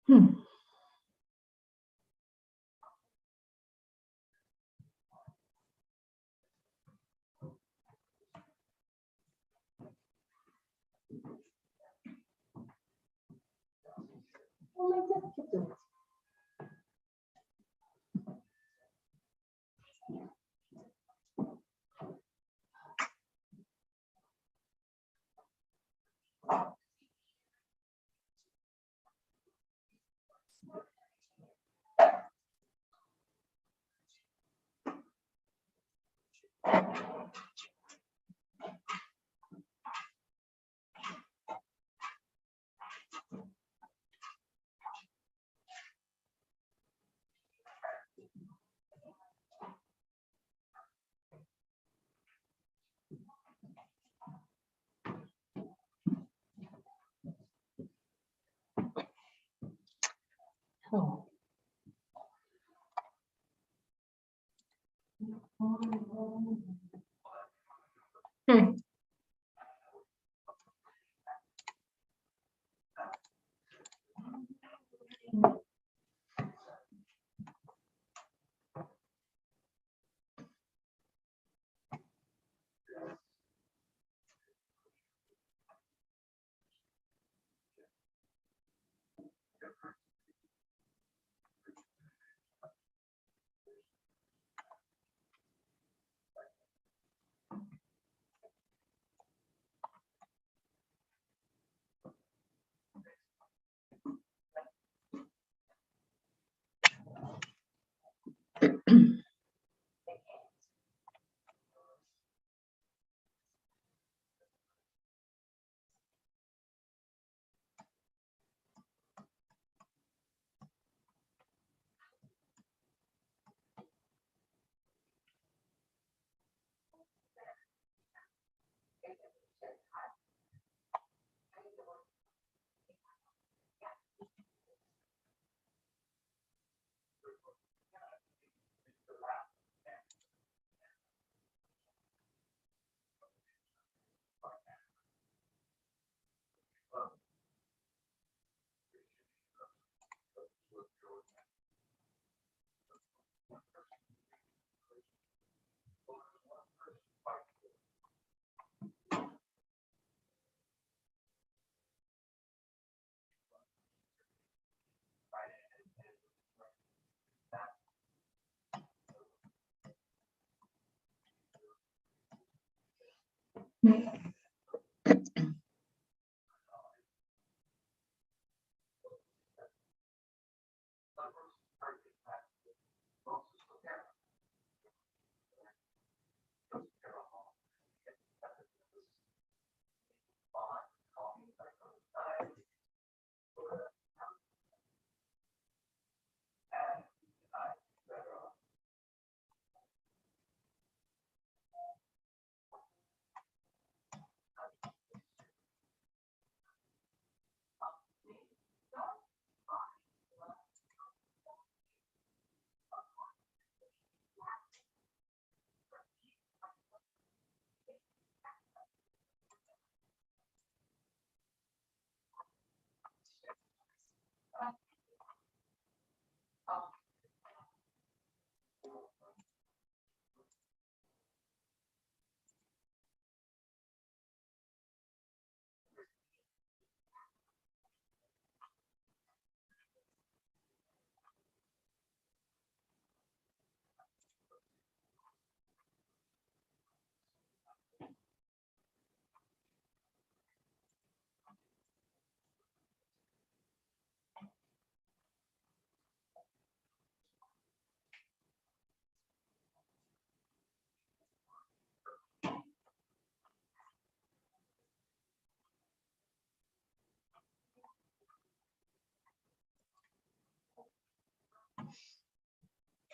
Hmm. Oh. Hmm.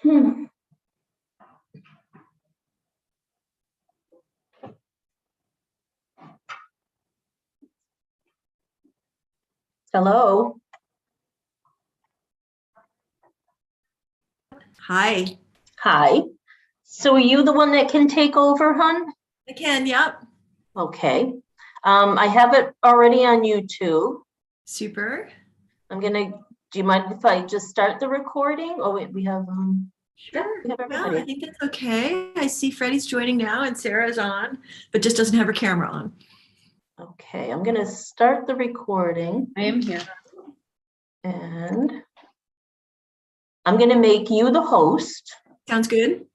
Hmm. Hello. Hi. Hi. So are you the one that can take over, hon? I can, yep. Okay. I have it already on YouTube. Super. I'm gonna Do you mind if I just start the recording? Oh, wait, we have, Sure. we have No, everybody. I think that's okay. I see Freddie's joining now and Sarah's on, but just doesn't have her camera on. Okay, I'm gonna start the recording I am here. and I'm gonna make you the host, Sounds good.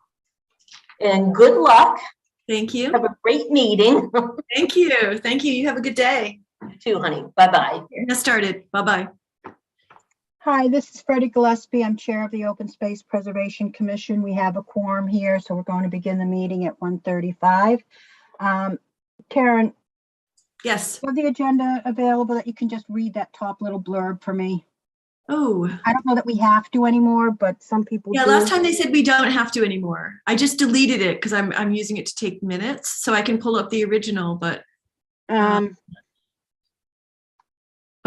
and good luck. Thank you. Have a great meeting. Thank you. Thank you. You have a good day. Too, honey. Bye-bye. Get started. Bye-bye. Hi, this is Freddie Gillespie. I'm Chair of the Open Space Preservation Commission. We have a quorum here, so we're going to begin the meeting at 1:35. Karen, Yes. you have the agenda available that you can just read that top little blurb for me? Oh, I don't know that we have to anymore, but some people yeah. do. Last time they said we don't have to anymore. I just deleted it because I'm using it to take minutes, so I can pull up the original, but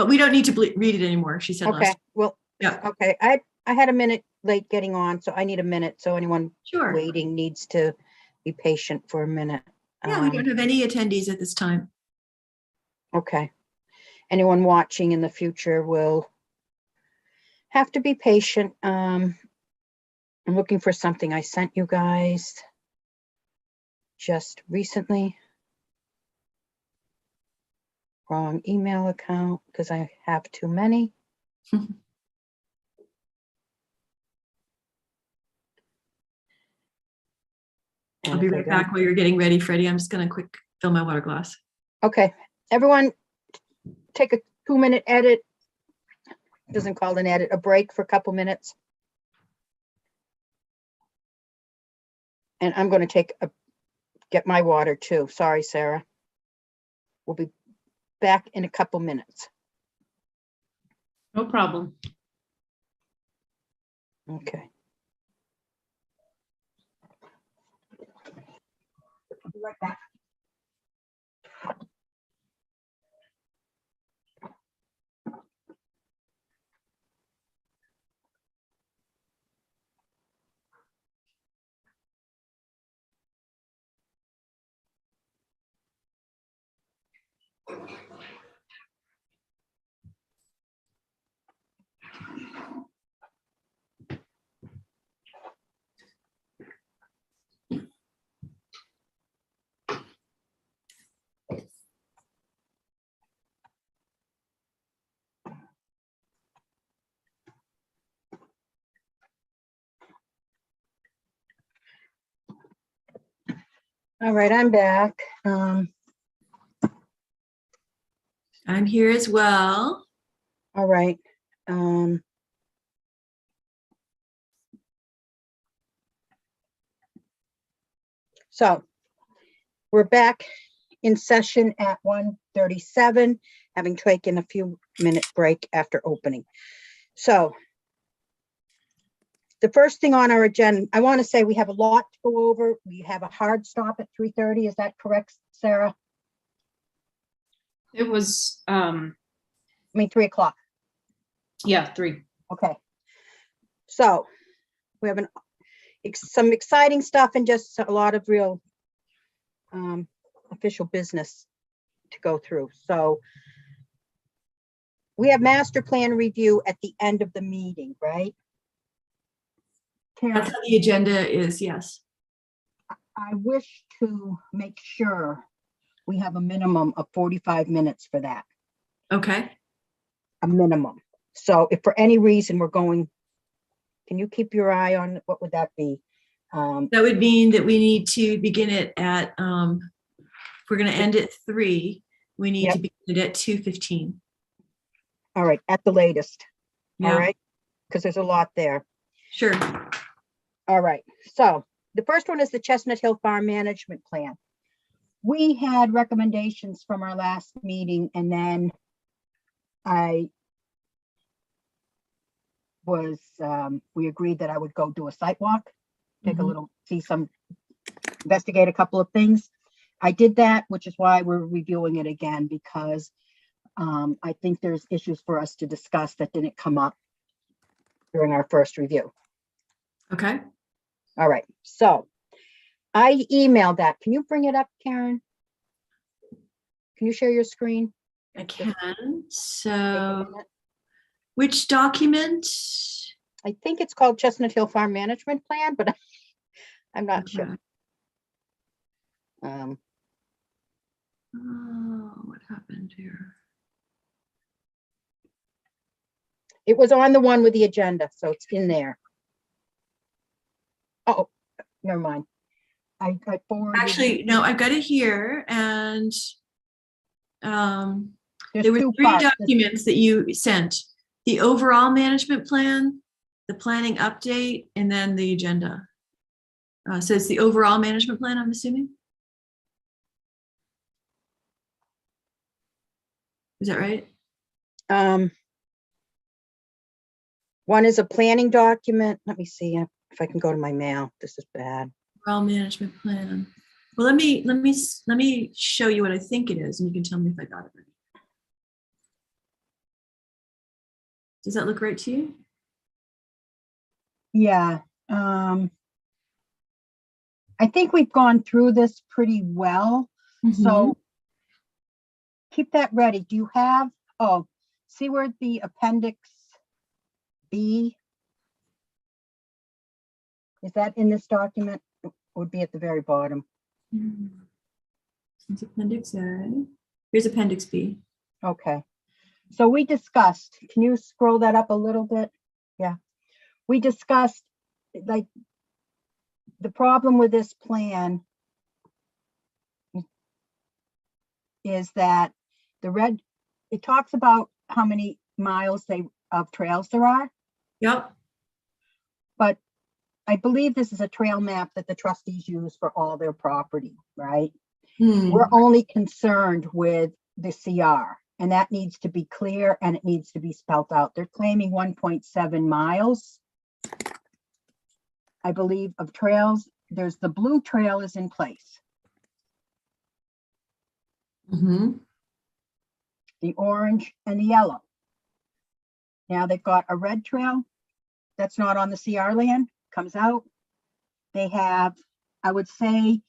we don't need to read it anymore. She said Okay, last. well, Yeah. okay. I had a minute late getting on, so I need a minute. So anyone Sure. waiting needs to be patient for a minute. Yeah, we don't have any attendees at this time. Okay. Anyone watching in the future will have to be patient. I'm looking for something I sent you guys just recently. Wrong email account because I have too many. I'll be right back while you're getting ready, Freddie. I'm just going to quick fill my water glass. Okay, everyone take a 2-minute edit. Doesn't call an edit, a break for a couple minutes. And I'm going to get my water too. Sorry, Sarah. We'll be back in a couple minutes. No problem. Okay. I'll be right back. All right, I'm back. I'm here as well. All right. So we're back in session at 1:37, having taken a few minute break after opening. So the first thing on our agenda, I want to say we have a lot to go over. We have a hard stop at 3:30. Is that correct, Sarah? It was, I mean, 3 o'clock. yeah, 3. Okay. So we have some exciting stuff and just a lot of real official business to go through. So we have master plan review at the end of the meeting, right? Karen, That's how the agenda is, yes. I wish to make sure we have a minimum of 45 minutes for that, Okay. a minimum. So if for any reason we're going, can you keep your eye on, what would that be? That would mean that we need to begin it at, if we're going to end at 3, we need to begin it at 2:15. All right, at the latest. Yeah. All right, because there's a lot there. Sure. All right, so the first one is the Chestnut Hill Farm Management Plan. We had recommendations from our last meeting, and then we agreed that I would go do a site walk, take a little, investigate a couple of things. I did that, which is why we're reviewing it again, because I think there's issues for us to discuss that didn't come up during our first review. Okay. All right, so I emailed that. Can you bring it up, Karen? Can you share your screen? I can. Take a So minute. Which document? I think it's called Chestnut Hill Farm Management Plan, but I'm not sure. Okay. Oh, what happened here? It was on the one with the agenda, so it's in there. Oh, never mind. I forwarded. Actually, no, I've got it here, and There's there were two 3 parts. documents that you sent: the overall management plan, the planning update, and then the agenda. So it's the overall management plan, I'm assuming. Is that right? One is a planning document. Let me see if I can go to my mail. This is bad. Overall management plan. Well, let me show you what I think it is, and you can tell me if I got it right. Does that look right to you? Yeah. I think we've gone through this pretty well. So keep that ready. Do you have, see where the Appendix B? Is that in this document? It would be at the very bottom. It's Appendix A. Here's Appendix B. Okay. So we discussed, can you scroll that up a little bit? Yeah. We discussed, like, the problem with this plan is that it talks about how many miles of trails there are, Yep. but I believe this is a trail map that the trustees use for all their property, right? We're only concerned with the CR, and that needs to be clear and it needs to be spelled out. They're claiming 1.7 miles, I believe, of trails. There's the blue trail is in place. The orange and the yellow. Now they've got a red trail that's not on the CR land, comes out. They have, I would say,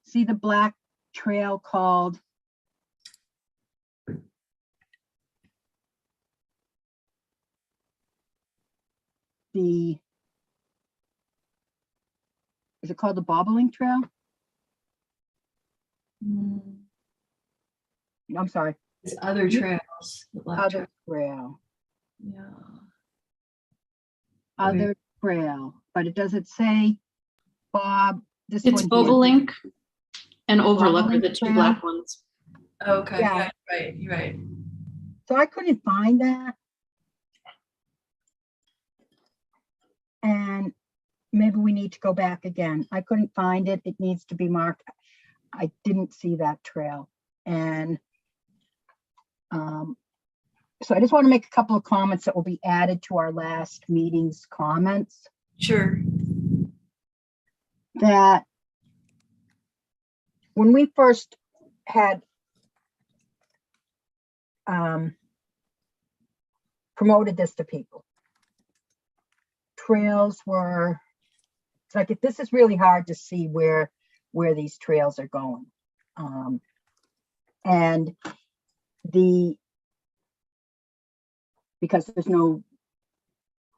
see the black trail called is it called the Bobbling Trail? I'm sorry. There's other trails. The black Other trail. trail. Yeah. Other trail, but it doesn't say Bob. This It's one here. Bobolink and Overlook are Bobolink the 2 Trail. black ones. Okay. Yeah. Yeah. You're right. So I couldn't find that. And maybe we need to go back again. I couldn't find it. It needs to be marked. I didn't see that trail. And so I just want to make a couple of comments that will be added to our last meeting's comments. Sure. That when we first had promoted this to people, trails were, it's like, if this is really hard to see where these trails are going. And because there's no,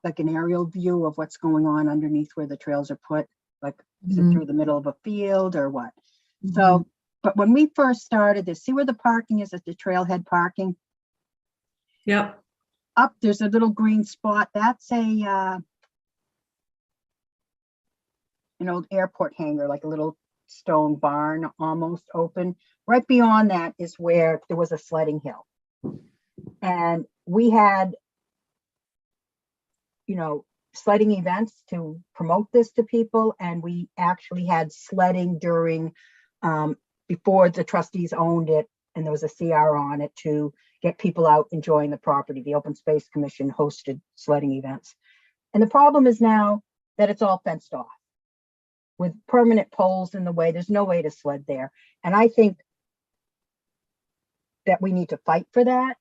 like, an aerial view of what's going on underneath where the trails are put, like, is it through the middle of a field or what? So, but when we first started this, see where the parking is at the trailhead parking? Yep. Up, there's a little green spot. That's an old airport hangar, like a little stone barn, almost open. Right beyond that is where there was a sledding hill. And we had, sledding events to promote this to people. And we actually had sledding during, before the trustees owned it, and there was a CR on it to get people out enjoying the property. The Open Space Commission hosted sledding events. And the problem is now that it's all fenced off with permanent poles in the way. There's no way to sled there. And I think that we need to fight for that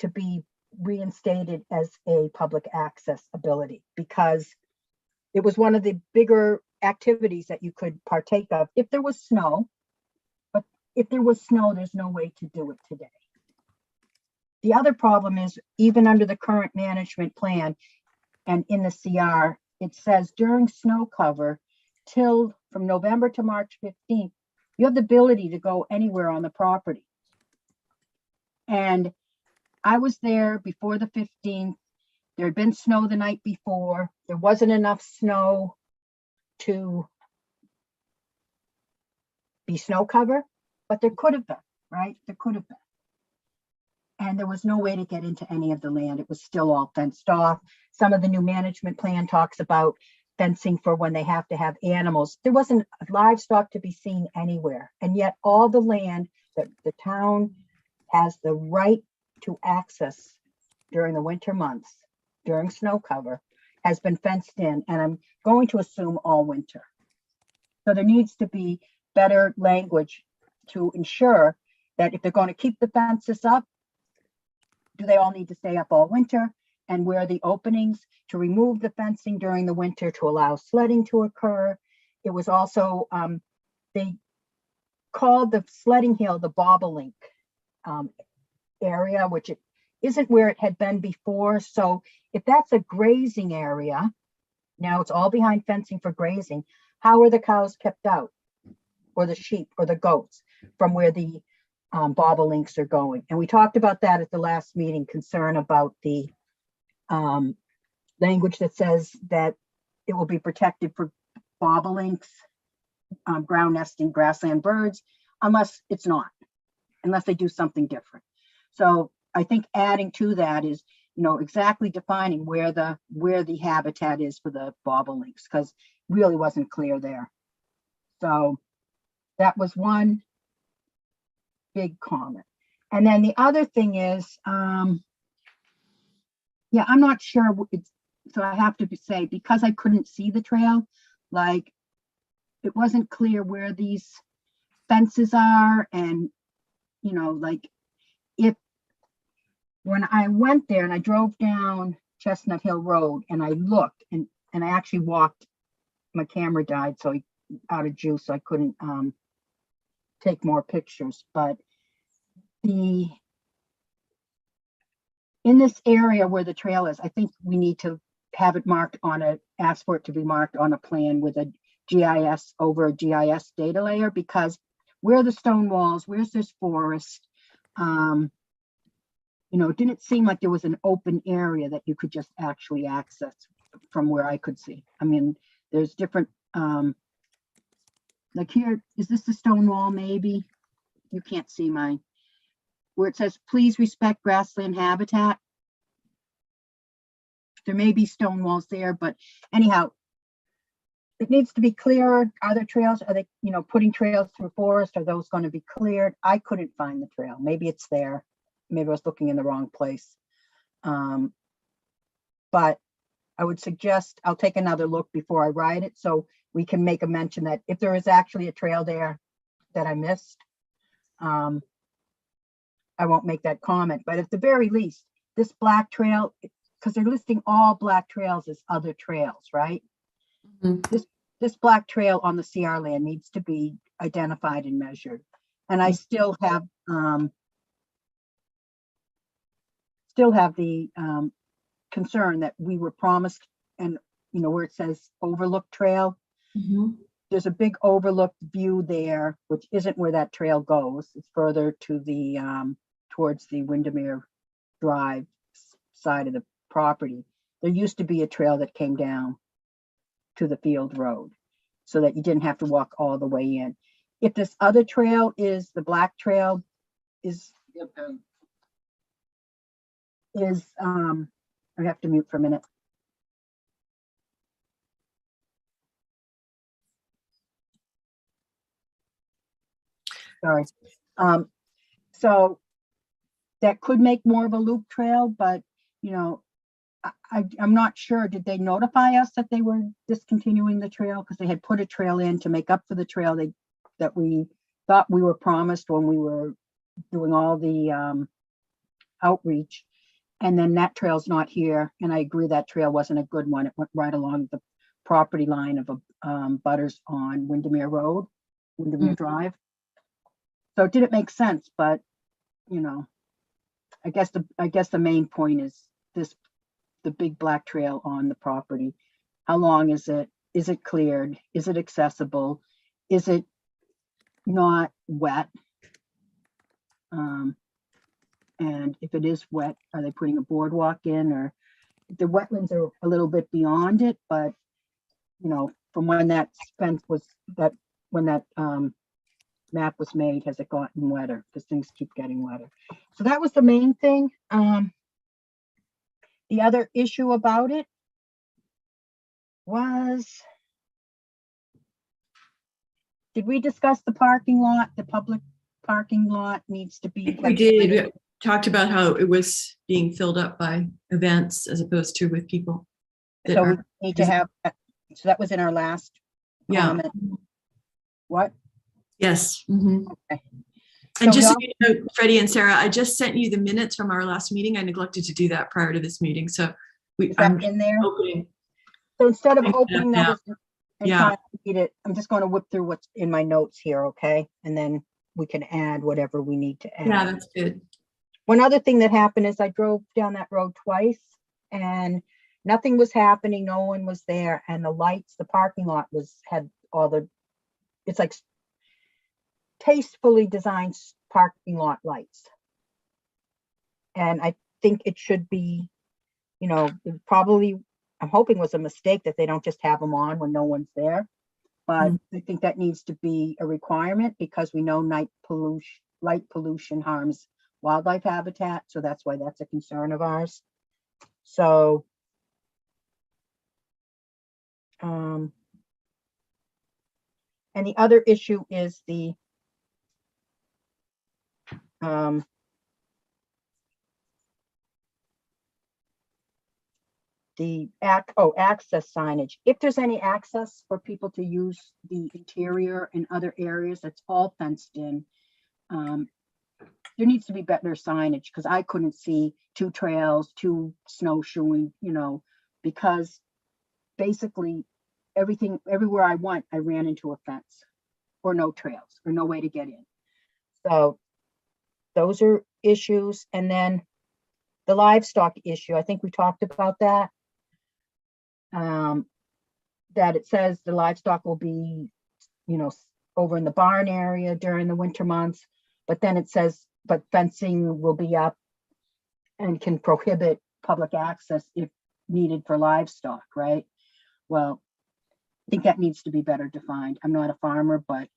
to be reinstated as a public access ability, because it was one of the bigger activities that you could partake of if there was snow. But if there was snow, there's no way to do it today. The other problem is, even under the current management plan and in the CR, it says during snow cover till from November to March 15th, you have the ability to go anywhere on the property. And I was there before the 15th. There had been snow the night before. There wasn't enough snow to be snow cover, but there could have been, right? There could have been. And there was no way to get into any of the land. It was still all fenced off. Some of the new management plan talks about fencing for when they have to have animals. There wasn't livestock to be seen anywhere. And yet all the land that the town has the right to access during the winter months, during snow cover, has been fenced in. And I'm going to assume all winter. So there needs to be better language to ensure that if they're going to keep the fences up, do they all need to stay up all winter? And where are the openings to remove the fencing during the winter to allow sledding to occur? It was also, they called the sledding hill the bobolink area, which it isn't where it had been before. So if that's a grazing area, now it's all behind fencing for grazing, how are the cows kept out? Or the sheep or the goats from where the bobolinks are going? And we talked about that at the last meeting, concern about the language that says that it will be protected for bobolinks, ground nesting grassland birds, unless it's not, unless they do something different. So I think adding to that is, you know, exactly defining where the habitat is for the bobolinks, because really wasn't clear there. So that was one big comment. And then the other thing is, yeah, I'm not sure. So I have to say, because I couldn't see the trail, like it wasn't clear where these fences are. And, you know, like if, when I went there and I drove down Chestnut Hill Road and I looked and I actually walked, my camera died, so out of juice, so I couldn't take more pictures. But in this area where the trail is, I think we need to have it marked on ask for it to be marked on a plan with a GIS over a GIS data layer, because where are the stone walls? Where's this forest? You know, it didn't seem like there was an open area that you could just actually access from where I could see. I mean, there's different, like here, is this the stone wall maybe? You can't see mine. Where it says, please respect grassland habitat. There may be stone walls there, but anyhow, it needs to be clearer. Are there trails? Are they, you know, putting trails through forest? Are those going to be cleared? I couldn't find the trail. Maybe it's there. Maybe I was looking in the wrong place. But I would suggest I'll take another look before I ride it, so we can make a mention that if there is actually a trail there that I missed, I won't make that comment. But at the very least, this black trail, because they're listing all black trails as other trails, right? Mhm. This black trail on the CR land needs to be identified and measured. And I still have the concern that we were promised, and you know, where it says overlook trail, Mhm. there's a big overlooked view there, which isn't where that trail goes. It's further to the towards the Windermere Drive side of the property. There used to be a trail that came down to the field road so that you didn't have to walk all the way in. If this other trail is the black trail, I have to mute for a minute. Sorry. So that could make more of a loop trail, but you know, I'm not sure. Did they notify us that they were discontinuing the trail? Because they had put a trail in to make up for the trail that we thought we were promised when we were doing all the outreach. And then that trail's not here. And I agree that trail wasn't a good one. It went right along the property line of Butters on Windermere Road, Windermere Drive. So it didn't make sense, but, you know, I guess the main point is the big black trail on the property. How long is it? Is it cleared? Is it accessible? Is it not wet? And if it is wet, are they putting a boardwalk in, or the wetlands are a little bit beyond it, but you know, from when that fence was when that map was made, has it gotten wetter? Because things keep getting wetter. So that was the main thing. The other issue about it was, did we discuss the parking lot? The public parking lot needs to be. We did. We talked about how it was being filled up by events as opposed to with people. So we need to have, so that was in our last comment. What? Yes. Mm-hmm. Okay. And So just so you know, Freddie and Sarah, I just sent you the minutes from our last meeting. I neglected to do that prior to this meeting. So I'm in there. opening. So instead of opening those and Yeah. trying to read it, I'm just going to whip through what's in my notes here, okay? And then we can add whatever we need to add. Yeah, that's good. One other thing that happened is I drove down that road twice and nothing was happening. No one was there. And the lights, the parking lot had all the, it's like tastefully designed parking lot lights. And I think it should be, you know, probably, I'm hoping was a mistake that they don't just have them on when no one's there. But I think that needs to be a requirement because we know light pollution harms wildlife habitat. So that's why that's a concern of ours. So, and the other issue is the access signage. If there's any access for people to use the interior and other areas, that's all fenced in. There needs to be better signage because I couldn't see 2 trails, 2 snowshoeing, you know, because basically everywhere I went, I ran into a fence or no trails or no way to get in. So those are issues. And then the livestock issue, I think we talked about that. That it says the livestock will be, you know, over in the barn area during the winter months, but then it says, but fencing will be up and can prohibit public access if needed for livestock, right? Well, I think that needs to be better defined. I'm not a farmer, but,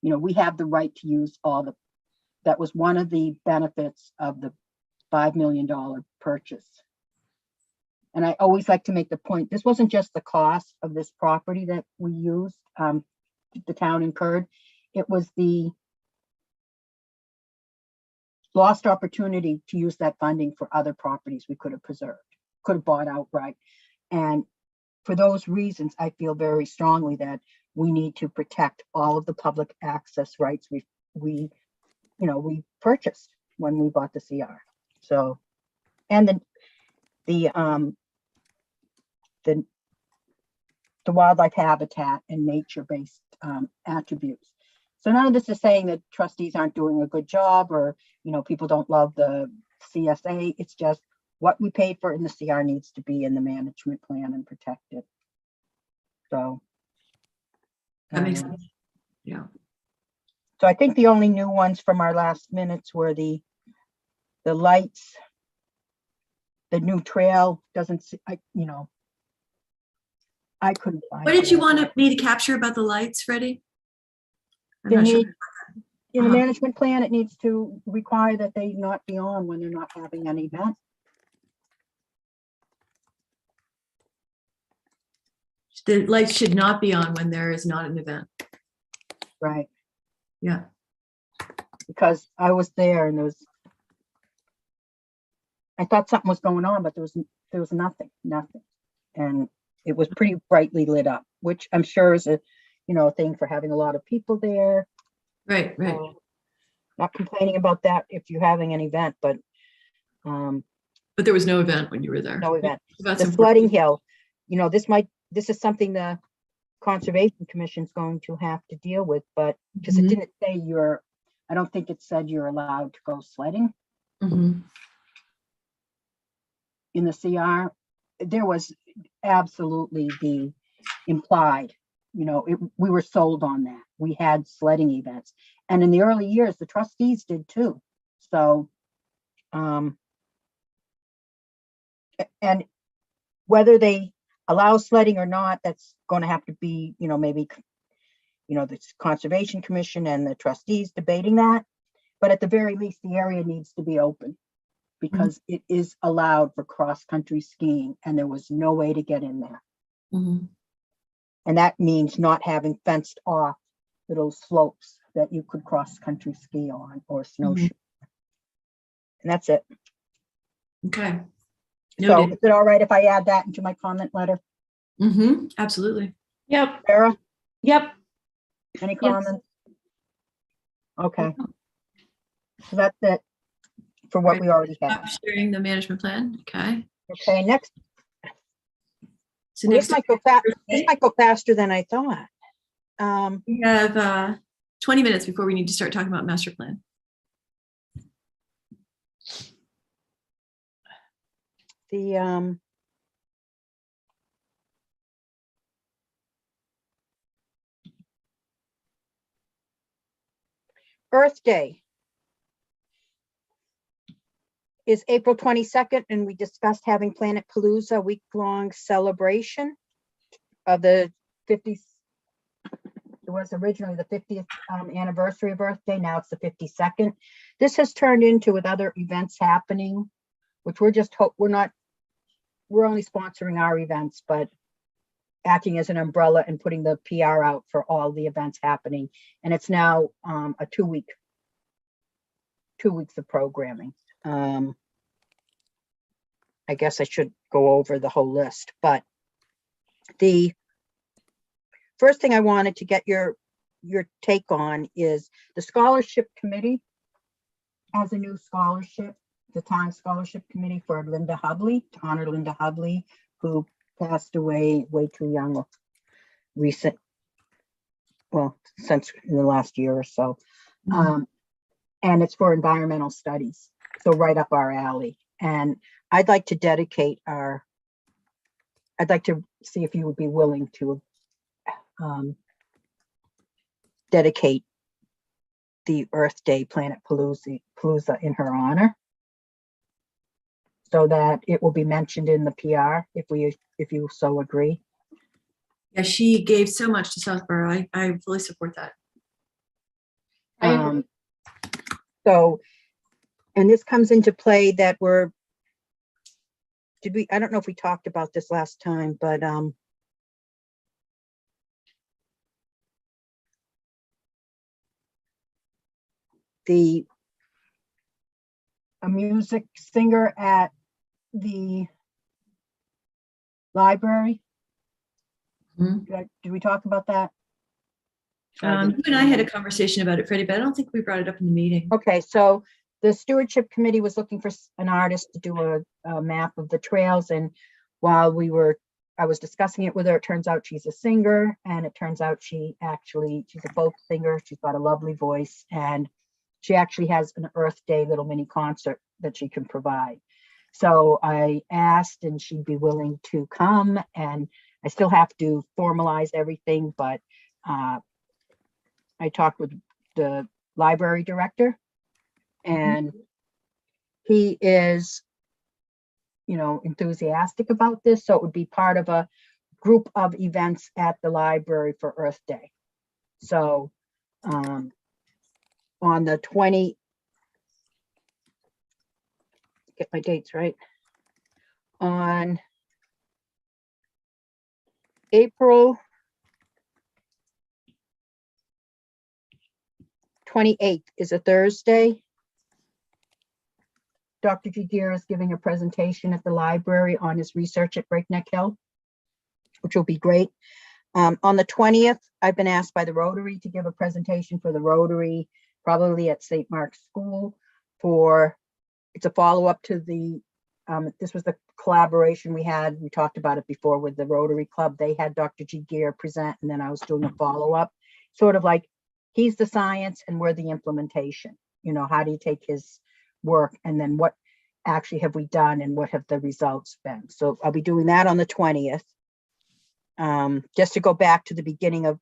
you know, we have the right to use that was one of the benefits of the $5 million purchase. And I always like to make the point, this wasn't just the cost of this property that we used, the town incurred. It was the lost opportunity to use that funding for other properties we could have preserved, could have bought outright. And for those reasons, I feel very strongly that we need to protect all of the public access rights we purchased when we bought the CR. So, and the wildlife habitat and nature-based attributes. So none of this is saying that trustees aren't doing a good job or, you know, people don't love the CSA. It's just what we paid for in the CR needs to be in the management plan and protected. So. That makes sense. Yeah. So I think the only new ones from our last minutes were the lights, the new trail doesn't, you know, I couldn't find. What did you want me to capture about the lights, Freddie? I'm They not sure. need, in the management plan, it needs to require that they not be on when they're not having an event. The lights should not be on when there is not an event. Right. Yeah. Because I was there and I thought something was going on, but there was nothing. And it was pretty brightly lit up, which I'm sure is a thing for having a lot of people there. Right. Not complaining about that if you're having an event, but there was no event when you were there. No event. That's the flooding hill, you know, this is something the Conservation Commission is going to have to deal with, but because it didn't say you're I don't think it said you're allowed to go sledding Mhm. in the CR. There was absolutely the implied, we were sold on that. We had sledding events. And in the early years, the trustees did too. So, and whether they allow sledding or not, that's going to have to be, maybe, the Conservation Commission and the trustees debating that. But at the very least, the area needs to be open because it is allowed for cross-country skiing, and there was no way to get in there. Mhm. And that means not having fenced off little slopes that you could cross-country ski on or snowshoe. And that's it. Okay. So Noted. is it all right if I add that into my comment letter? Absolutely. Yep, Sarah, yep. any Yes. comments? Okay. So that's it for what Right. we already Stop have. sharing the management plan. Okay. Okay, next. So Well, next this might go faster than I thought. we have 20 minutes before we need to start talking about master plan. The Earth Day is April 22nd, and we discussed having Planet Palooza week-long celebration of the 50th. It was originally the 50th anniversary of Earth Day. Now it's the 52nd. This has turned into, with other events happening, which we're only sponsoring our events, but acting as an umbrella and putting the PR out for all the events happening. And it's now a 2 weeks of programming. I guess I should go over the whole list, but the first thing I wanted to get your take on is the scholarship committee has a new scholarship, the Time Scholarship Committee for Linda Hubley, to honor Linda Hubley, who passed away way too young, since in the last year or so. And it's for environmental studies, so right up our alley. And I'd like to see if you would be willing to dedicate the Earth Day Planet Palooza in her honor, so that it will be mentioned in the PR if you so agree. Yeah, she gave so much to Southborough. I fully support that. So, and this comes into play that I don't know if we talked about this last time, but a music singer at the library. Did we talk about that? You and I had a conversation about it, Freddie, but I don't think we brought it up in the meeting. Okay, so the stewardship committee was looking for an artist to do a map of the trails, and while I was discussing it with her, it turns out she's a singer, and it turns out she's a folk singer. She's got a lovely voice, and she actually has an Earth Day little mini concert that she can provide. So I asked, and she'd be willing to come, and I still have to formalize everything, but I talked with the library director, and he is, enthusiastic about this. So it would be part of a group of events at the library for Earth Day. So on the 20, get my dates right, on April 28th is a Thursday. Dr. Gigier is giving a presentation at the library on his research at Breakneck Hill, which will be great. On the 20th, I've been asked by the Rotary to give a presentation for the Rotary, probably at St. Mark's School. It's a follow-up to this was the collaboration we had. We talked about it before with the Rotary Club. They had Dr. Gigier present, and then I was doing a follow-up, sort of like he's the science and we're the implementation. You know, how do you take his work and then what actually have we done and what have the results been? So I'll be doing that on the 20th. Just to go back to the beginning of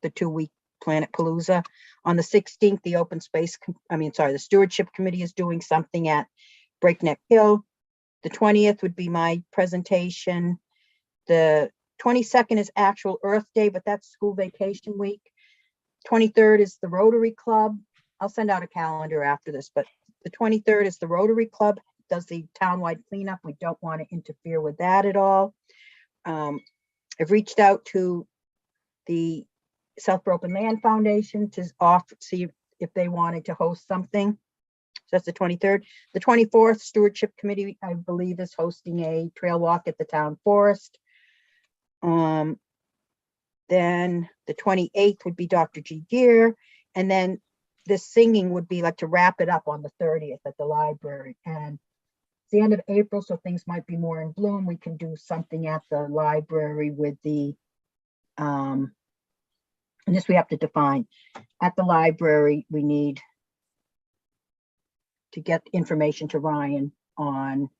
the 2-week Planet Palooza. On the 16th, the the Stewardship Committee is doing something at Breakneck Hill. The 20th would be my presentation. The 22nd is actual Earth Day, but that's school vacation week. 23rd is the Rotary Club. I'll send out a calendar after this, but the 23rd is the Rotary Club, does the townwide cleanup. We don't want to interfere with that at all. I've reached out to the South Broken Land Foundation to see if they wanted to host something. So that's the 23rd. The 24th, Stewardship Committee, I believe, is hosting a trail walk at the town forest. Then the 28th would be Dr. G. Gear. And then this singing would be like to wrap it up on the 30th at the library. And it's the end of April, so things might be more in bloom. We can do something at the library with the, and this we have to define. At the library, we need to get information to Ryan on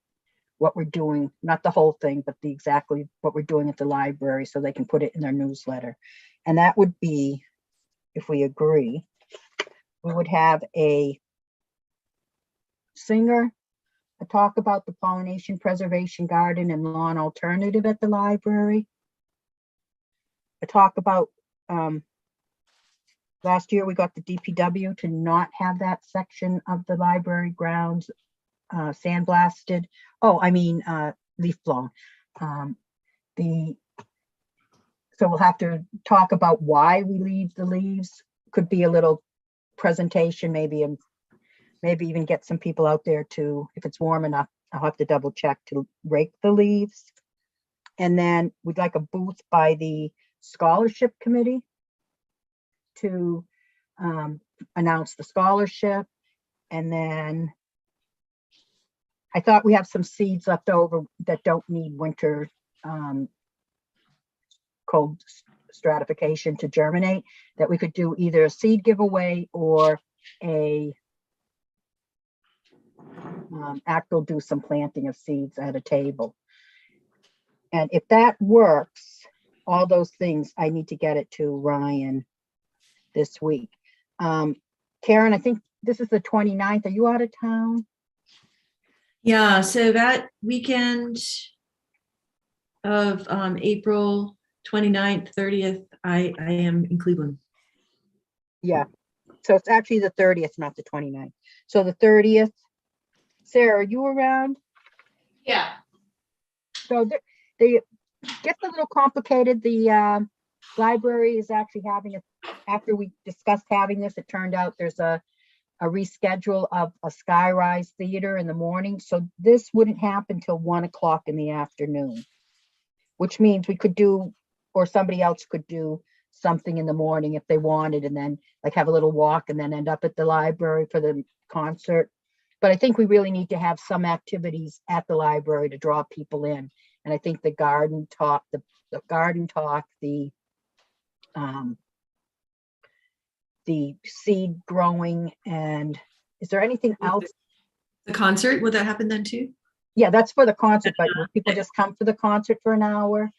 what we're doing, not the whole thing, but exactly what we're doing at the library so they can put it in their newsletter. And that would be, if we agree, we would have a singer, a talk about the pollination preservation garden and lawn alternative at the library. A talk about, last year we got the DPW to not have that section of the library grounds sandblasted. Leaf blown. So we'll have to talk about why we leave the leaves. Could be a little presentation, maybe even get some people out there to, if it's warm enough, I'll have to double check, to rake the leaves. And then we'd like a booth by the scholarship committee to announce the scholarship. And then I thought we have some seeds left over that don't need winter cold stratification to germinate, that we could do either a seed giveaway or a actual do some planting of seeds at a table. And if that works, all those things, I need to get it to Ryan this week. Karen, I think this is the 29th. Are you out of town? Yeah, so that weekend of April 29th, 30th, I am in Cleveland. Yeah. So it's actually the 30th, not the 29th. So the 30th. Sarah, are you around? Yeah. So they gets a little complicated. The library is actually having after we discussed having this, it turned out there's a reschedule of a Skyrise Theater in the morning. So this wouldn't happen till 1 o'clock in the afternoon, which means we could do, or somebody else could do something in the morning if they wanted, and then like have a little walk and then end up at the library for the concert. But I think we really need to have some activities at the library to draw people in. And I think the garden talk, the seed growing, and is there anything else? The concert, would that happen then too? Yeah, that's for the concert, but will people just come to the concert for an hour?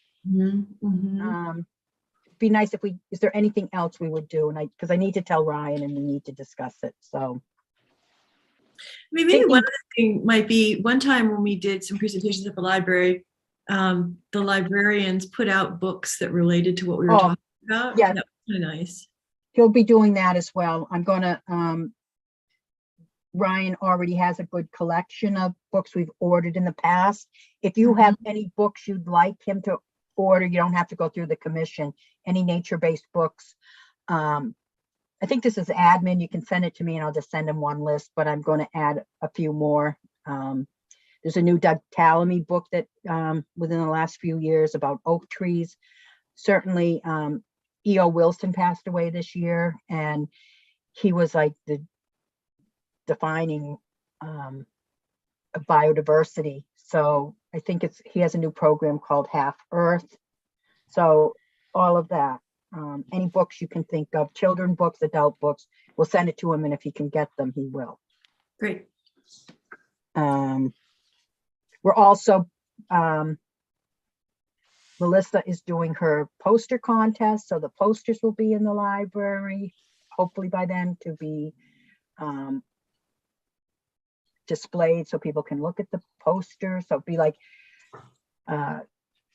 Be nice if is there anything else we would do? And because I need to tell Ryan and we need to discuss it. So maybe one other thing might be, one time when we did some presentations at the library, the librarians put out books that related to what we were talking about. Yeah, that was kind of nice. He'll be doing that as well. I'm gonna, Ryan already has a good collection of books we've ordered in the past. If you have any books you'd like him to order, you don't have to go through the commission, any nature-based books. I think this is admin. You can send it to me and I'll just send him one list, but I'm going to add a few more. There's a new Doug Tallamy book that within the last few years about oak trees. Certainly, E.O. Wilson passed away this year, and he was like the defining of biodiversity. So I think he has a new program called Half Earth. So all of that. any books you can think of, children books, adult books. We'll send it to him, and if he can get them, he will. Great. We're also, Melissa is doing her poster contest, so the posters will be in the library, hopefully by then, to be displayed so people can look at the posters. So it'd be like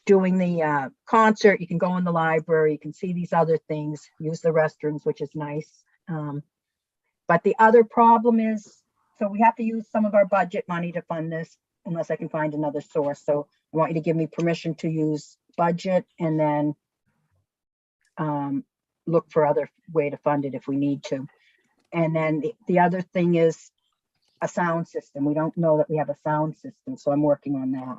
doing the concert. You can go in the library, you can see these other things, use the restrooms, which is nice. But the other problem is, so we have to use some of our budget money to fund this unless I can find another source. So I want you to give me permission to use budget and then look for other way to fund it if we need to. And then the other thing is a sound system. We don't know that we have a sound system, so I'm working on that.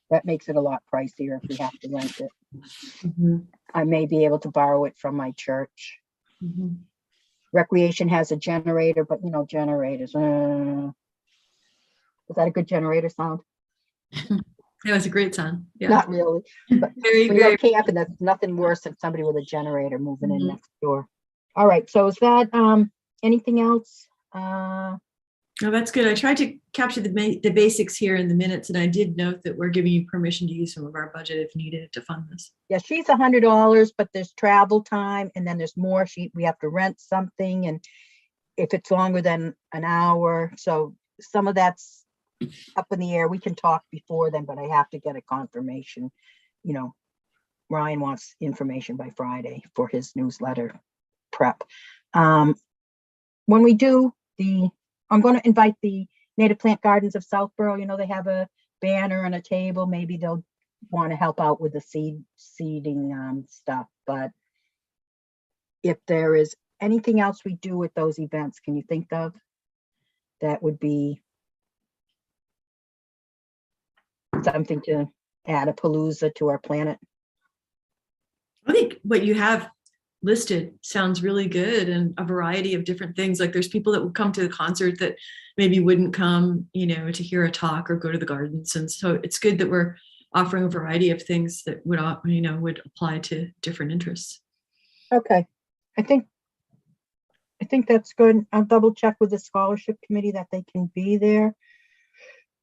That makes it a lot pricier if we have to rent it. Mhm, I may be able to borrow it from my church. mhm. Recreation has a generator, but you know, generators. Is that a good generator sound? That was a great sound. Yeah. Not really. But Very, when you very. go camping, that's nothing worse than somebody with a generator moving in Mhm. next door. All right, so is that anything else? Oh, that's good. I tried to capture the basics here in the minutes, and I did note that we're giving you permission to use some of our budget if needed to fund this. Yeah, she's $100, but there's travel time, and then there's more. We have to rent something, and if it's longer than an hour, so some of that's up in the air. We can talk before then, but I have to get a confirmation. You know, Ryan wants information by Friday for his newsletter prep. When we do I'm going to invite the Native Plant Gardens of Southborough. You know, they have a banner and a table. Maybe they'll want to help out with the seeding stuff. But if there is anything else we do with those events, can you think of that would be something to add a palooza to our planet? I think what you have listed sounds really good, and a variety of different things. Like there's people that would come to the concert that maybe wouldn't come, to hear a talk or go to the gardens. And so it's good that we're offering a variety of things that would, would apply to different interests. Okay, I think that's good. I'll double check with the scholarship committee that they can be there.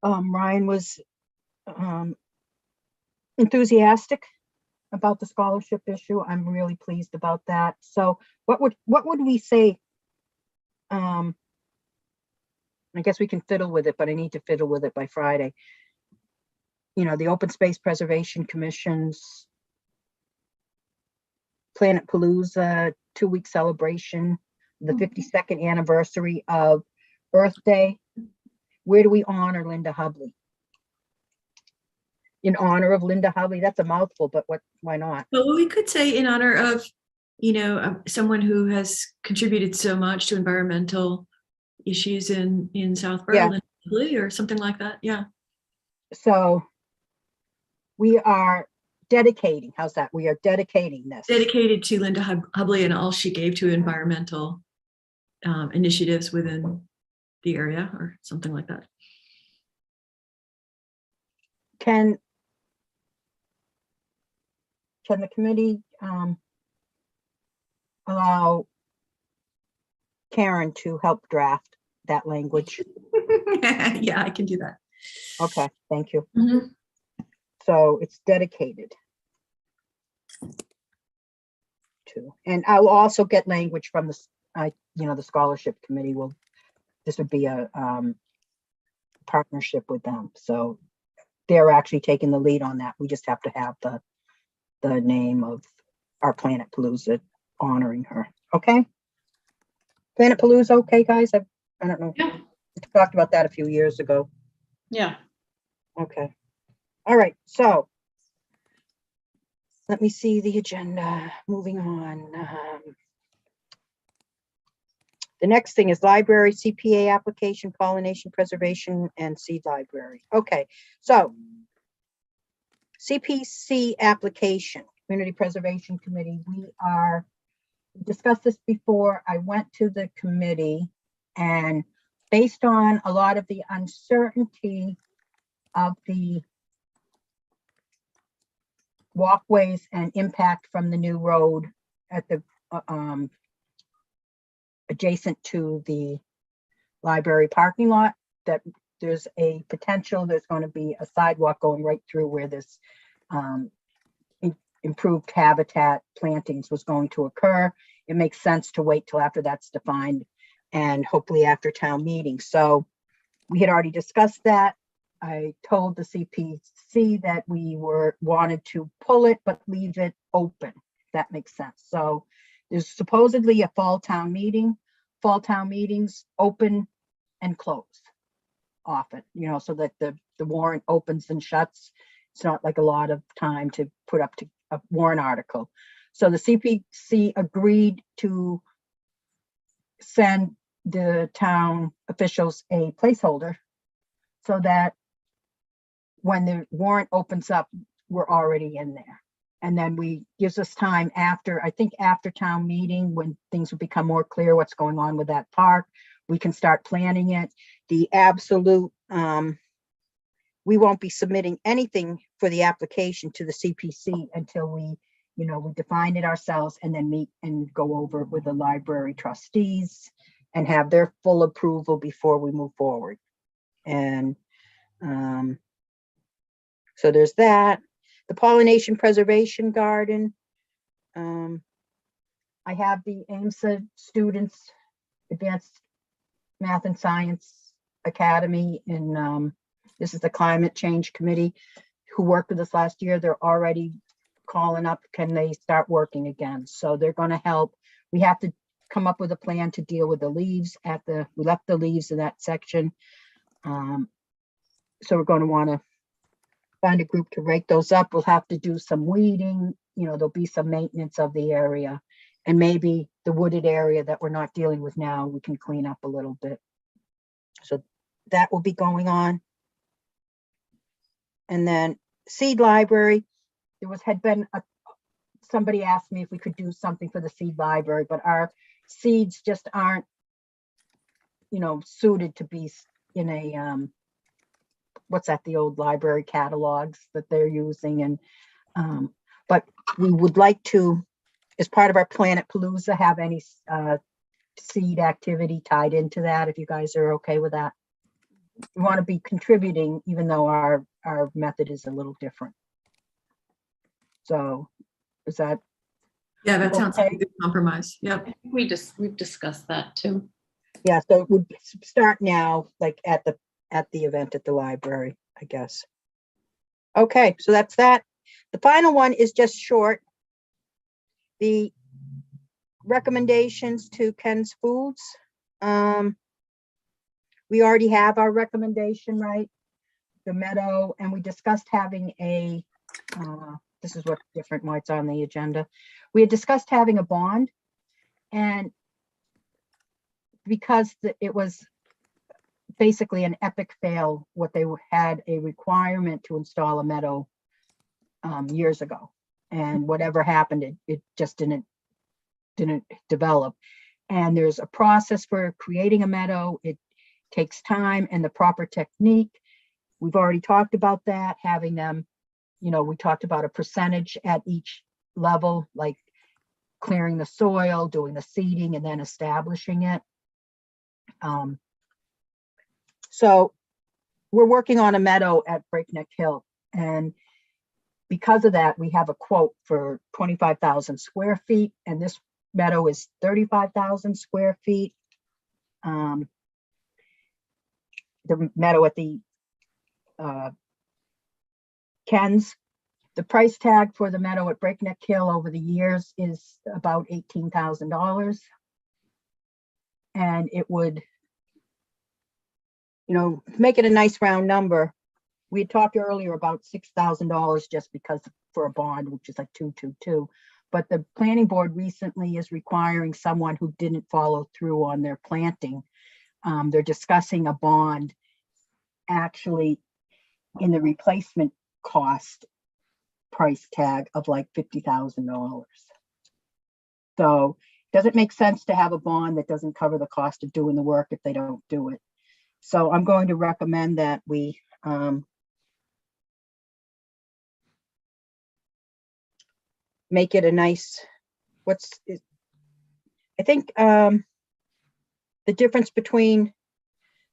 Ryan was enthusiastic about the scholarship issue. I'm really pleased about that. So what would we say? I guess we can fiddle with it, but I need to fiddle with it by Friday. The Open Space Preservation Commission's Planet Palooza 2-week celebration, the 52nd anniversary of Earth Day. Where do we honor Linda Hubley? In honor of Linda Hubley? That's a mouthful, but why not? Well, we could say in honor of, someone who has contributed so much to environmental issues in Southborough, Yeah. Or something like that. Yeah. So we are dedicating, how's that? We are dedicating this. Dedicated to Linda Hubley and all she gave to environmental initiatives within the area or something like that. Can the committee allow Karen to help draft that language? Yeah, I can do that. Okay, thank you. Mhm. So it's dedicated to, and I'll also get language from the scholarship committee. This would be a partnership with them. So they're actually taking the lead on that. We just have to have the name of our Planet Palooza honoring her. Okay. Planet Palooza. Okay, guys. I don't know. Yeah. We talked about that a few years ago. Yeah. Okay. All right. So let me see the agenda. Moving on. The next thing is library CPA application, pollination preservation, and seed library. Okay. So CPC application, Community Preservation Committee. We discussed this before. I went to the committee, and based on a lot of the uncertainty of the walkways and impact from the new road at the adjacent to the library parking lot, that there's a potential there's going to be a sidewalk going right through where this improved habitat plantings was going to occur. It makes sense to wait till after that's defined and hopefully after town meeting. So we had already discussed that. I told the CPC that we wanted to pull it, but leave it open. If that makes sense. So there's supposedly a fall town meeting. Fall town meetings open and close often, you know, so that the warrant opens and shuts. It's not like a lot of time to put up to a warrant article. So the CPC agreed to send the town officials a placeholder so that when the warrant opens up, we're already in there. And then gives us time after, I think after town meeting, when things will become more clear what's going on with that park, we can start planning it. The absolute, we won't be submitting anything for the application to the CPC until we define it ourselves and then meet and go over it with the library trustees and have their full approval before we move forward. And so there's that. The Pollination Preservation Garden. I have the AIMSA students, Advanced Math and Science Academy, and this is the Climate Change Committee who worked with us last year. They're already calling up, can they start working again? So they're going to help. We have to come up with a plan to deal with the leaves we left the leaves in that section. So we're going to want to find a group to rake those up. We'll have to do some weeding, there'll be some maintenance of the area, and maybe the wooded area that we're not dealing with now, we can clean up a little bit. So that will be going on. And then seed library, somebody asked me if we could do something for the seed library, but our seeds just aren't, suited to be in a, what's that, the old library catalogs that they're using. And, but we would like to, as part of our Planet Palooza, have any seed activity tied into that, if you guys are okay with that. We want to be contributing, even though our method is a little different. So is that? Yeah, that sounds like a okay? good compromise. Yep. We've discussed that too. Yeah, so it would start now, like at the event at the library, I guess. Okay, so that's that. The final one is just short. The recommendations to Ken's Foods. We already have our recommendation, right? The Meadow, and we discussed having a, this is what's different, why it's on the agenda. We had discussed having a bond, and because it was basically an epic fail, what they had a requirement to install a Meadow years ago, and whatever happened, it just didn't develop. And there's a process for creating a Meadow. It takes time and the proper technique. We've already talked about that, having them, we talked about a percentage at each level, like clearing the soil, doing the seeding, and then establishing it. So we're working on a Meadow at Breakneck Hill, and because of that, we have a quote for 25,000 square feet, and this Meadow is 35,000 square feet. The Meadow at the Ken's, the price tag for the Meadow at Breakneck Hill over the years is about $18,000, and it would, make it a nice round number. We had talked earlier about $6,000 just because for a bond, which is like 222. But the planning board recently is requiring someone who didn't follow through on their planting. They're discussing a bond actually in the replacement cost price tag of like $50,000. So it doesn't make sense to have a bond that doesn't cover the cost of doing the work if they don't do it. So I'm going to recommend that we make it a nice, I think the difference between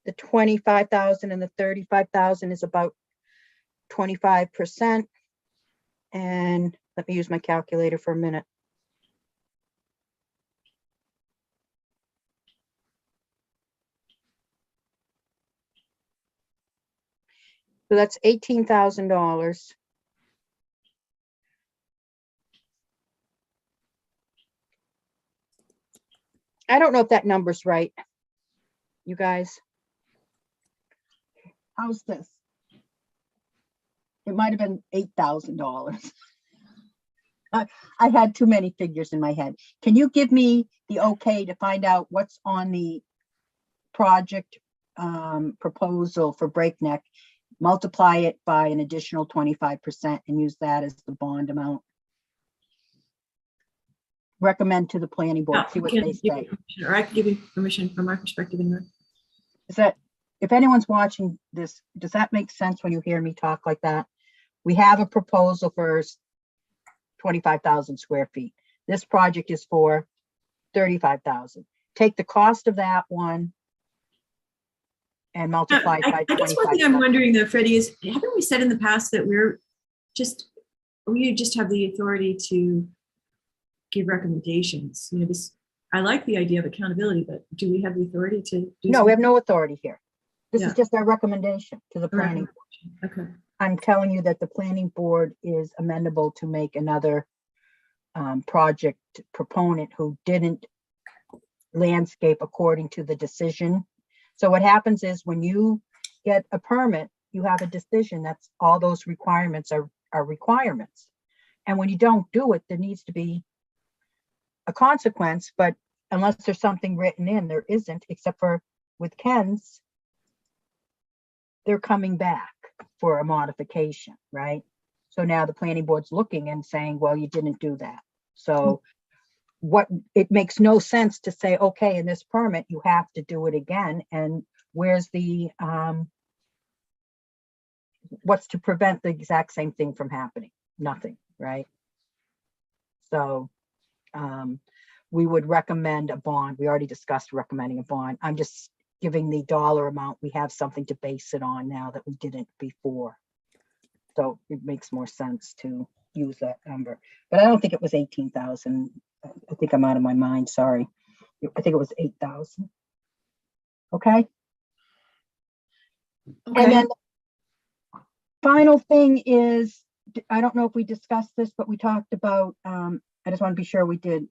the 25,000 and the 35,000 is about 25%. And let me use my calculator for a minute. So that's $18,000. I don't know if that number's right, you guys. How's this? It might have been $8,000. I had too many figures in my head. Can you give me the okay to find out what's on the project proposal for Breakneck, multiply it by an additional 25% and use that as the bond amount? Recommend to the planning board, see what they say. Or I can give you permission from my perspective anyway. Is that, if anyone's watching this, does that make sense when you hear me talk like that? We have a proposal for 25,000 square feet. This project is for 35,000. Take the cost of that one and multiply it by 25. I guess one thing I'm wondering though, Freddie, is haven't we said in the past that we just have the authority to give recommendations? You know, this, I like the idea of accountability, but do we have the authority to do No, we have no authority here. This Yeah. is just our recommendation to the planning. Okay. I'm telling you that the planning board is amenable to make another project proponent who didn't landscape according to the decision. So what happens is when you get a permit, you have a decision. That's all those requirements are requirements. And when you don't do it, there needs to be a consequence, but unless there's something written in, there isn't, except for with Ken's, they're coming back for a modification, right? So now the planning board's looking and saying, well, you didn't do that. So it makes no sense to say, okay, in this permit, you have to do it again. And where's the, what's to prevent the exact same thing from happening? Nothing, right? So we would recommend a bond. We already discussed recommending a bond. I'm just giving the dollar amount. We have something to base it on now that we didn't before. So it makes more sense to use that number. But I don't think it was 18,000. I think I'm out of my mind, sorry. I think it was 8,000. Okay. And then the final thing is, I don't know if we discussed this, but we talked about, I just want to be sure we did,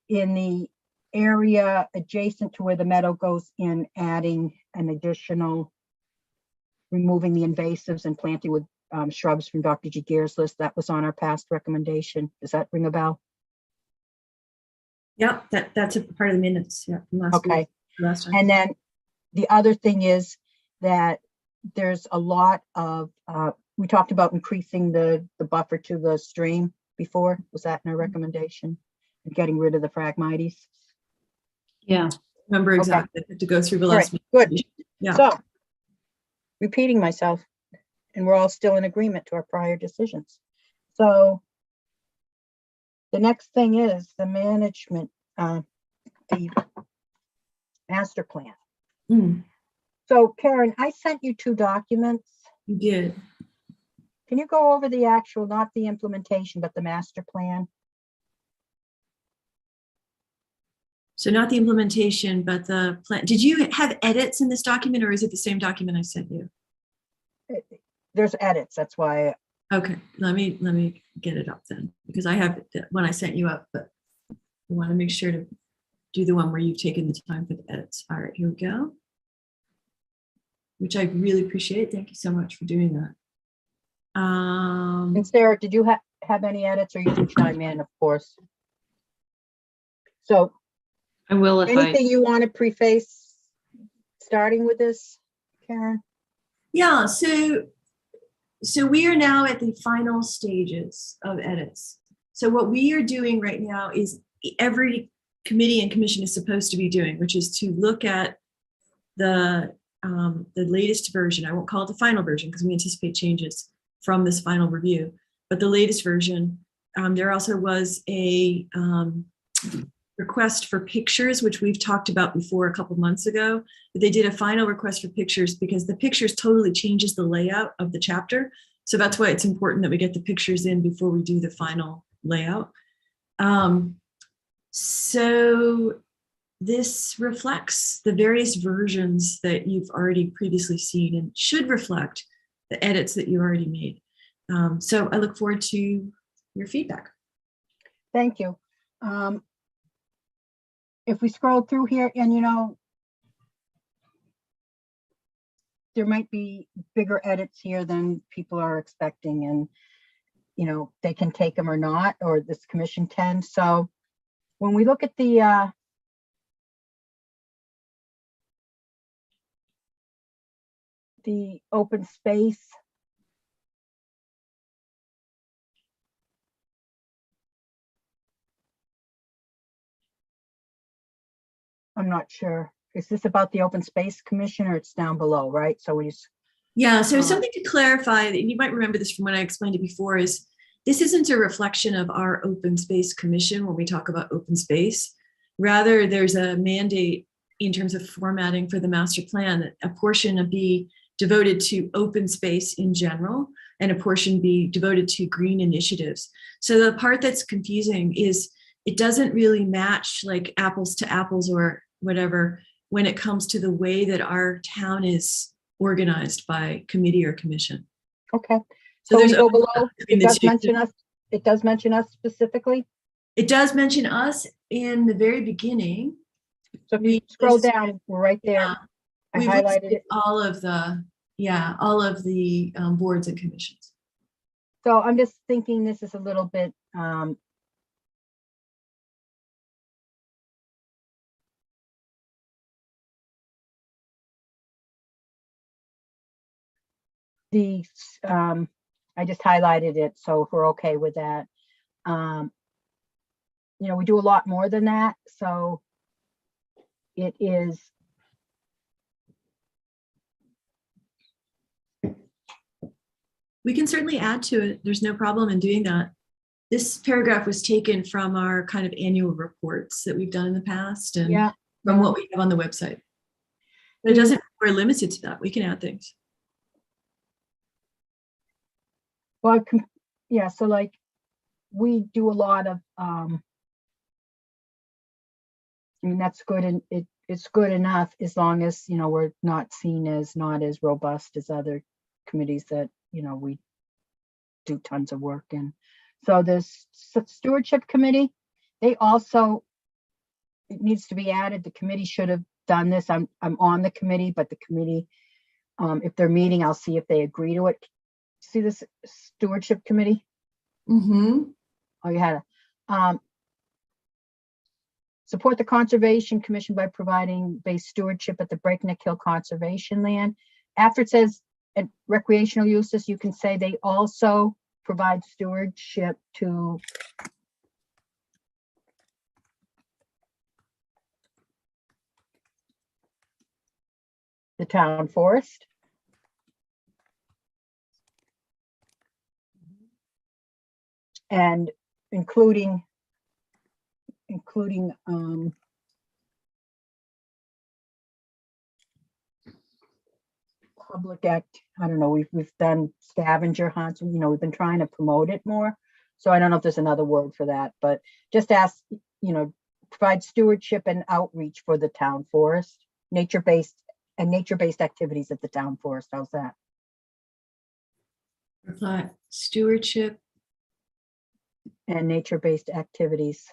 in the area adjacent to where the meadow goes in, adding an additional, removing the invasives and planting with shrubs from Dr. G. Gear's list. That was on our past recommendation. Does that ring a bell? Yeah, that's a part of the minutes. Yeah, from last Okay. week, last time. And then the other thing is that there's a lot of, we talked about increasing the buffer to the stream before. Was that in our recommendation? And getting rid of the Phragmites? Yeah. Remember Okay. exactly. I had to go through the All last right, meeting. good. Yeah. So, repeating myself, and we're all still in agreement to our prior decisions. So the next thing is the management, the master plan. Mm, So Karen, I sent you 2 documents. you did. Can you go over the actual, not the implementation, but the master plan? So not the implementation, but the plan. Did you have edits in this document, or is it the same document I sent you? There's edits, that's why. Okay, let me get it up then, because I have it when I sent you up, but I want to make sure to do the one where you've taken the time for the edits. All right, here we go. Which I really appreciate. Thank you so much for doing that. And Sarah, did you have any edits, or you can chime in, of course? So I will if anything you want to preface starting with this, Karen? Yeah, so we are now at the final stages of edits. So what we are doing right now is every committee and commission is supposed to be doing, which is to look at the latest version. I won't call it the final version because we anticipate changes from this final review, but the latest version There also was a request for pictures, which we've talked about before a couple months ago. But they did a final request for pictures because the pictures totally changes the layout of the chapter. So that's why it's important that we get the pictures in before we do the final layout. So this reflects the various versions that you've already previously seen and should reflect the edits that you already made. So I look forward to your feedback. Thank you. If we scroll through here, and you know, there might be bigger edits here than people are expecting, and you know, they can take them or not, or this commission can. So when we look at the open space, I'm not sure. Is this about the Open Space Commission, or it's down below, right? So we just, Yeah, so something to clarify, and you might remember this from when I explained it before, is this isn't a reflection of our Open Space Commission when we talk about open space. Rather, there's a mandate in terms of formatting for the master plan that a portion be devoted to open space in general and a portion be devoted to green initiatives. So the part that's confusing is it doesn't really match like apples to apples or whatever when it comes to the way that our town is organized by committee or commission. okay. So So when there's you go overlap below, between it the does two. mention us. It does mention us specifically. It does mention us in the very beginning. So if you We scroll listed- down, we're right there. Yeah, I we've highlighted listed it. all of the boards and commissions. So I'm just thinking this is a little bit, I just highlighted it, so if we're okay with that. You know, we do a lot more than that, so it is, We can certainly add to it. There's no problem in doing that. This paragraph was taken from our kind of annual reports that we've done in the past and yeah. from what we have on the website. But it doesn't, we're limited to that. We can add things. Well, yeah, so like, we do a lot of, I mean, that's good, and it's good enough as long as, you know, we're not seen as not as robust as other committees that, you know, we do tons of work in. So this stewardship committee, they also, it needs to be added. The committee should have done this. I'm on the committee, but the committee, if they're meeting, I'll see if they agree to it. See this stewardship committee? Mm-hmm. Oh, you had it. Support the Conservation Commission by providing base stewardship at the Breakneck Hill Conservation Land. After it says at recreational uses, you can say they also provide stewardship to the town forest. And including public act, I don't know, we've done scavenger hunts, you know, we've been trying to promote it more. So I don't know if there's another word for that, but just ask, you know, provide stewardship and outreach for the town forest, nature-based activities at the town forest. How's that? Reflect stewardship. And nature-based activities.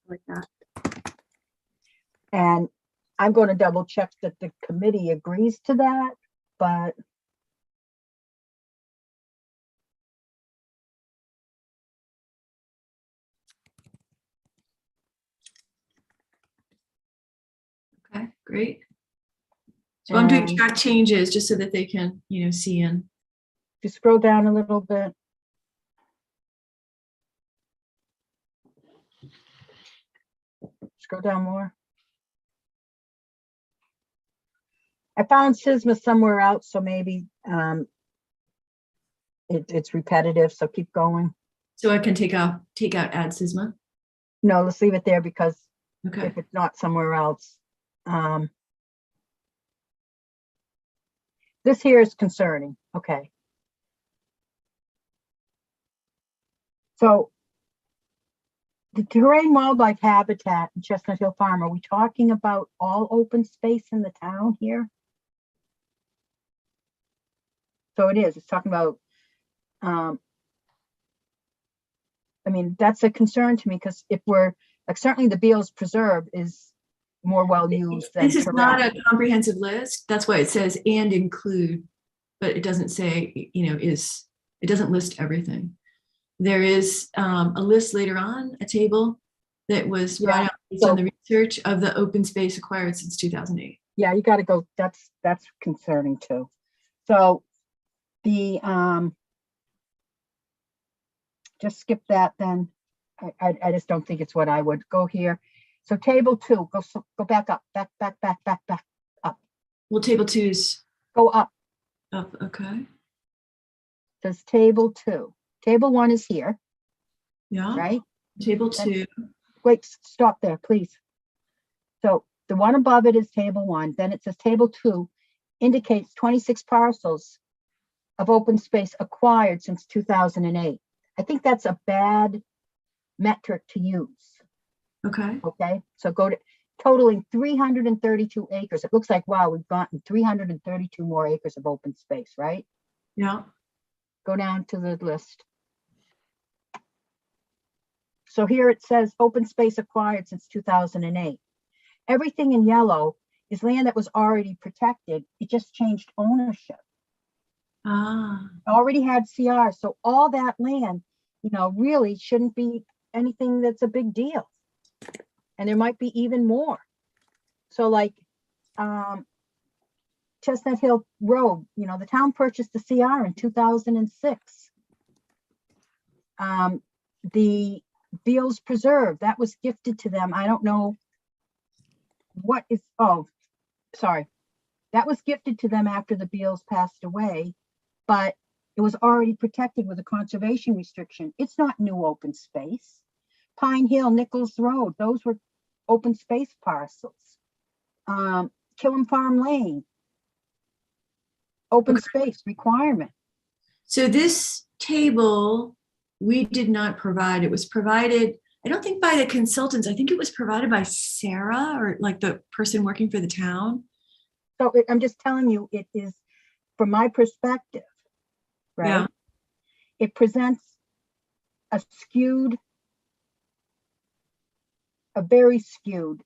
Like that. And I'm going to double check that the committee agrees to that, but Okay, great. So I'm doing and track changes just so that they can, you know, see in. if you scroll down a little bit. Scroll down more. I found SISMA somewhere else, so maybe it's repetitive, so keep going. So I can take out add SYSMA. No, let's leave it there because Okay. if it's not somewhere else. This here is concerning. Okay. So the terrain wildlife habitat in Chestnut Hill Farm, are we talking about all open space in the town here? So it is, it's talking about, I mean, that's a concern to me because if we're, like, certainly the Beals Preserve is more well used than This is not Terrell. a comprehensive list. That's why it says and include, but it doesn't say, it doesn't list everything. There is a list later on, a table that was brought out based on the research of the open space acquired since 2008. Yeah, you got to go. That's concerning too. So the just skip that then. I just don't think it's what I would go here. So table 2, go back up, back up. Well, table 2's Go up. up. Okay. There's table 2. Table 1 is here, Yeah. right? Table 2. Wait, stop there, please. So the one above it is table 1. Then it says table 2 indicates 26 parcels of open space acquired since 2008. I think that's a bad metric to use. Okay. Okay, so go to totaling 332 acres. It looks like, wow, we've gotten 332 more acres of open space, right? Yeah. Go down to the list. So here it says open space acquired since 2008. Everything in yellow is land that was already protected. It just changed ownership. Ah. Already had CR. So all that land, really shouldn't be anything that's a big deal. And there might be even more. So like Chestnut Hill Road, the town purchased the CR in 2006. The Beals Preserve, that was gifted to them. I don't know what is, sorry. That was gifted to them after the Beals passed away, but it was already protected with a conservation restriction. It's not new open space. Pine Hill, Nichols Road, those were open space parcels. Killam Farm Lane, open space requirement. So this table we did not provide. It was provided, I don't think by the consultants. I think it was provided by Sarah or like the person working for the town. So I'm just telling you, it is, from my perspective, right? Yeah. It presents a very skewed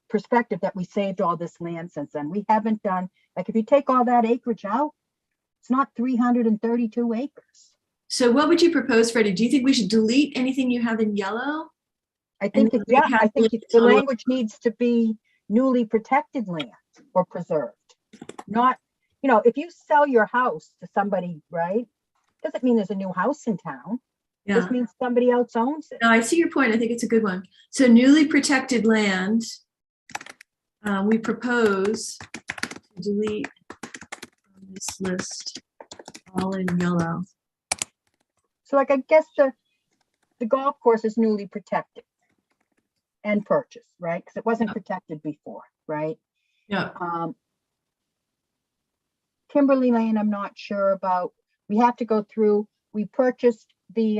perspective that we saved all this land since then. We haven't done, like, if you take all that acreage out, it's not 332 acres. So what would you propose, Freddie? Do you think we should delete anything you have in yellow? I think, I think the language needs to be newly protected land or preserved. Not, if you sell your house to somebody, right? Doesn't mean there's a new house in town. Yeah. This means somebody else owns it. No, I see your point. I think it's a good one. So newly protected land, we propose to delete from this list all in yellow. So like, I guess the golf course is newly protected and purchased, right? Because it wasn't protected before, right? Yeah. Kimberly Lane, I'm not sure about. We have to go through, we purchased the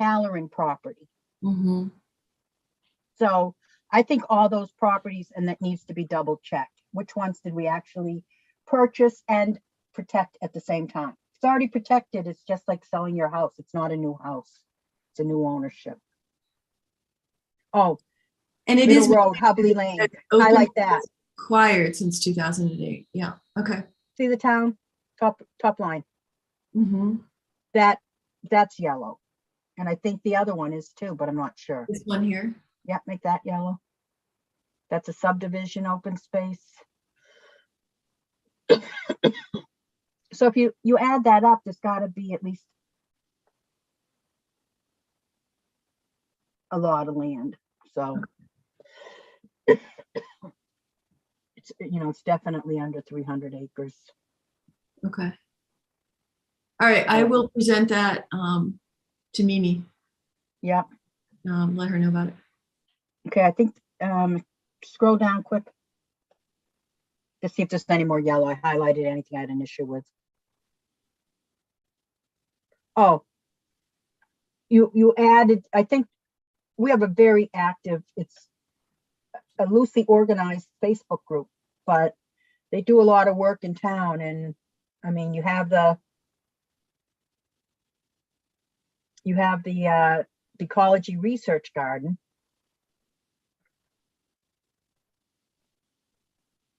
Halloran property. Mm-hmm. So I think all those properties, and that needs to be double checked. Which ones did we actually purchase and protect at the same time? It's already protected. It's just like selling your house. It's not a new house. It's a new ownership. Oh, And it Middle is Road, Hubley Lane. open Highlight that. acquired since 2008. Yeah. Okay. See the town, top line. Mm-hmm. That's yellow. And I think the other one is too, but I'm not sure. This one here. Yeah, make that yellow. That's a subdivision open space. So if you add that up, there's got to be at least a lot of land. So it's, it's definitely under 300 acres. Okay. All right, I will present that to Mimi. Yeah. Let her know about it. Okay, I think, scroll down quick. To see if there's any more yellow. I highlighted anything I had an issue with. Oh. You added, I think we have a very active, it's a loosely organized Facebook group, but they do a lot of work in town. And I mean, you have the Ecology Research Garden.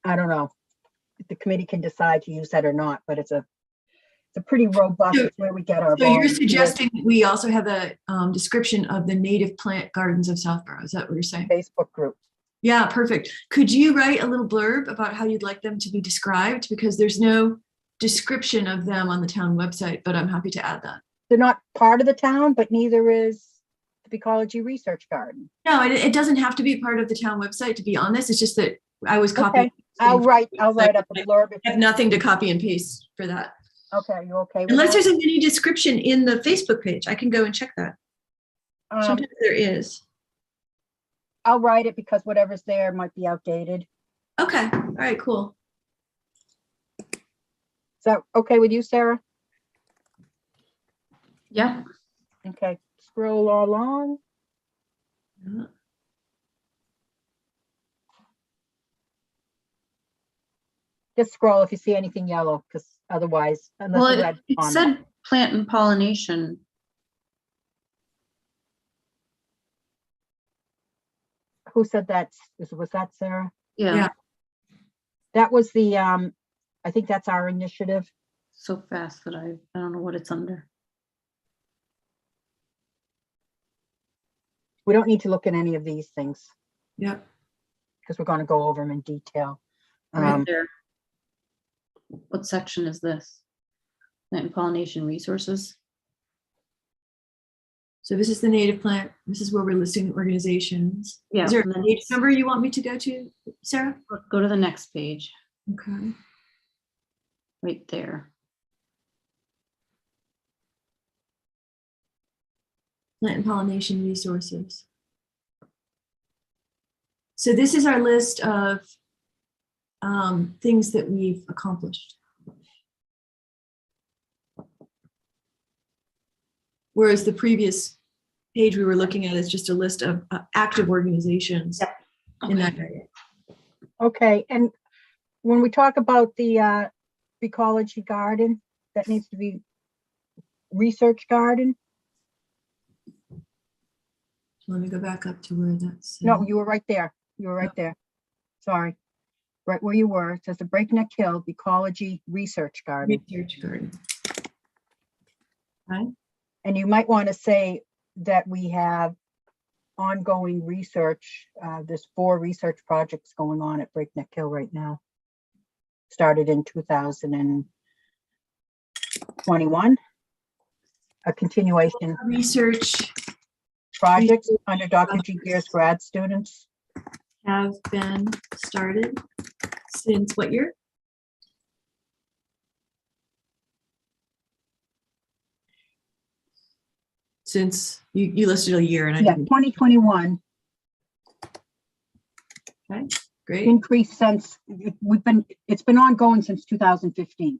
I don't know if the committee can decide to use that or not, but it's a pretty robust, it's where we get our. So you're volunteers. suggesting we also have a description of the native plant gardens of Southborough. Is that what you're saying? Facebook group. Yeah, perfect. Could you write a little blurb about how you'd like them to be described? Because there's no description of them on the town website, but I'm happy to add that. They're not part of the town, but neither is the Ecology Research Garden. No, it doesn't have to be part of the town website, to be honest. It's just that I was copying. Okay, I'll write up a blurb. I have nothing to copy and paste for that. Okay, you okay with Unless that? there's a mini description in the Facebook page. I can go and check that. Sometimes there is. I'll write it because whatever's there might be outdated. Okay. All right, cool. Is that okay with you, Sarah? Yeah. Okay, scroll all along. Yeah. Just scroll if you see anything yellow, because otherwise, unless Well, you had it on said plant and pollination. who said that? Was that Sarah? Yeah. Yeah. That was the, I think that's our initiative. So fast that I don't know what it's under. We don't need to look at any of these things Yep. because we're going to go over them in detail. Right there. What section is this? Plant and pollination resources. So this is the native plant. This is where we're listing organizations. Yeah. Is there and a then page number you want me to go to, Sarah? go to the next page, Okay. right there. Plant and pollination resources. So this is our list of things that we've accomplished. Whereas the previous page we were looking at is just a list of active organizations in that area. Okay, and when we talk about the ecology garden, that needs to be research garden. Let me go back up to where that's. No, you were right there. You were right there. Sorry. Right where you were. It says the Breakneck Hill Ecology Research Garden. Research garden. Okay. And you might want to say that we have ongoing research. There's 4 research projects going on at Breakneck Hill right now. Started in 2021. A continuation Research project under Dr. G. Gear's grad students. have been started since what year? Since you listed a year and I Yeah, didn't. 2021. Okay, great. Increase since it's been ongoing since 2015.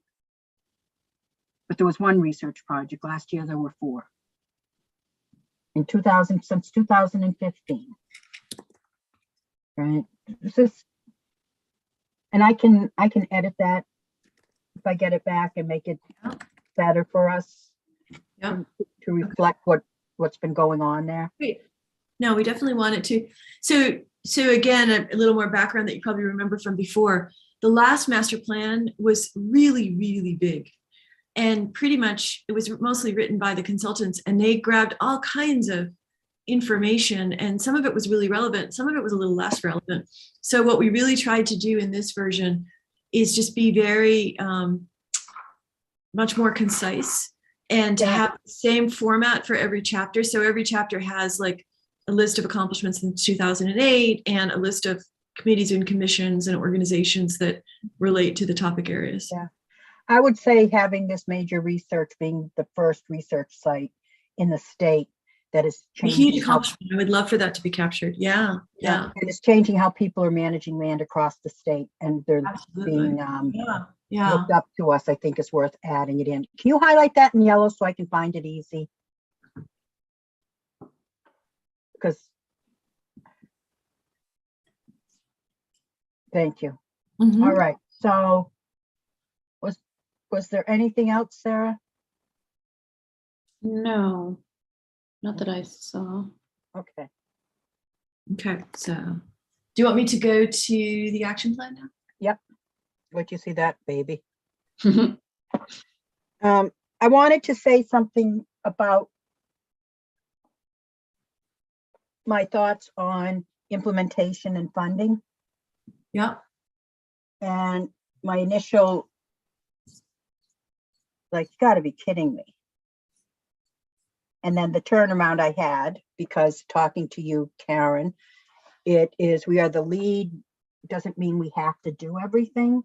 But there was 1 research project. Last year there were 4. In since 2015. Right. This is, and I can edit that if I get it back and make it better for us. Yeah. To reflect what's been going on there. Great. No, we definitely want it to. So again, a little more background that you probably remember from before. The last master plan was really, really big. And pretty much it was mostly written by the consultants, and they grabbed all kinds of information, and some of it was really relevant, some of it was a little less relevant. So what we really tried to do in this version is just be very much more concise, and to have the same format for every chapter. So every chapter has like a list of accomplishments in 2008 and a list of committees and commissions and organizations that relate to the topic areas. Yeah. I would say having this major research being the first research site in the state that is A huge changing how, accomplishment. I would love for that to be captured. Yeah, yeah, and it's changing how people are managing land across the state, and they're absolutely. being Yeah, yeah. looked up to us. I think it's worth adding it in. Can you highlight that in yellow so I can find it easy? Because, thank you. Mhm. All right, so was there anything else, Sarah? No, not that I saw. Okay. Okay, so do you want me to go to the action plan now? Let you see that, baby. I wanted to say something about my thoughts on implementation and funding. Yeah. And my initial, like, you gotta be kidding me. And then the turnaround I had, because talking to you, Karen, it is, we are the lead, doesn't mean we have to do everything,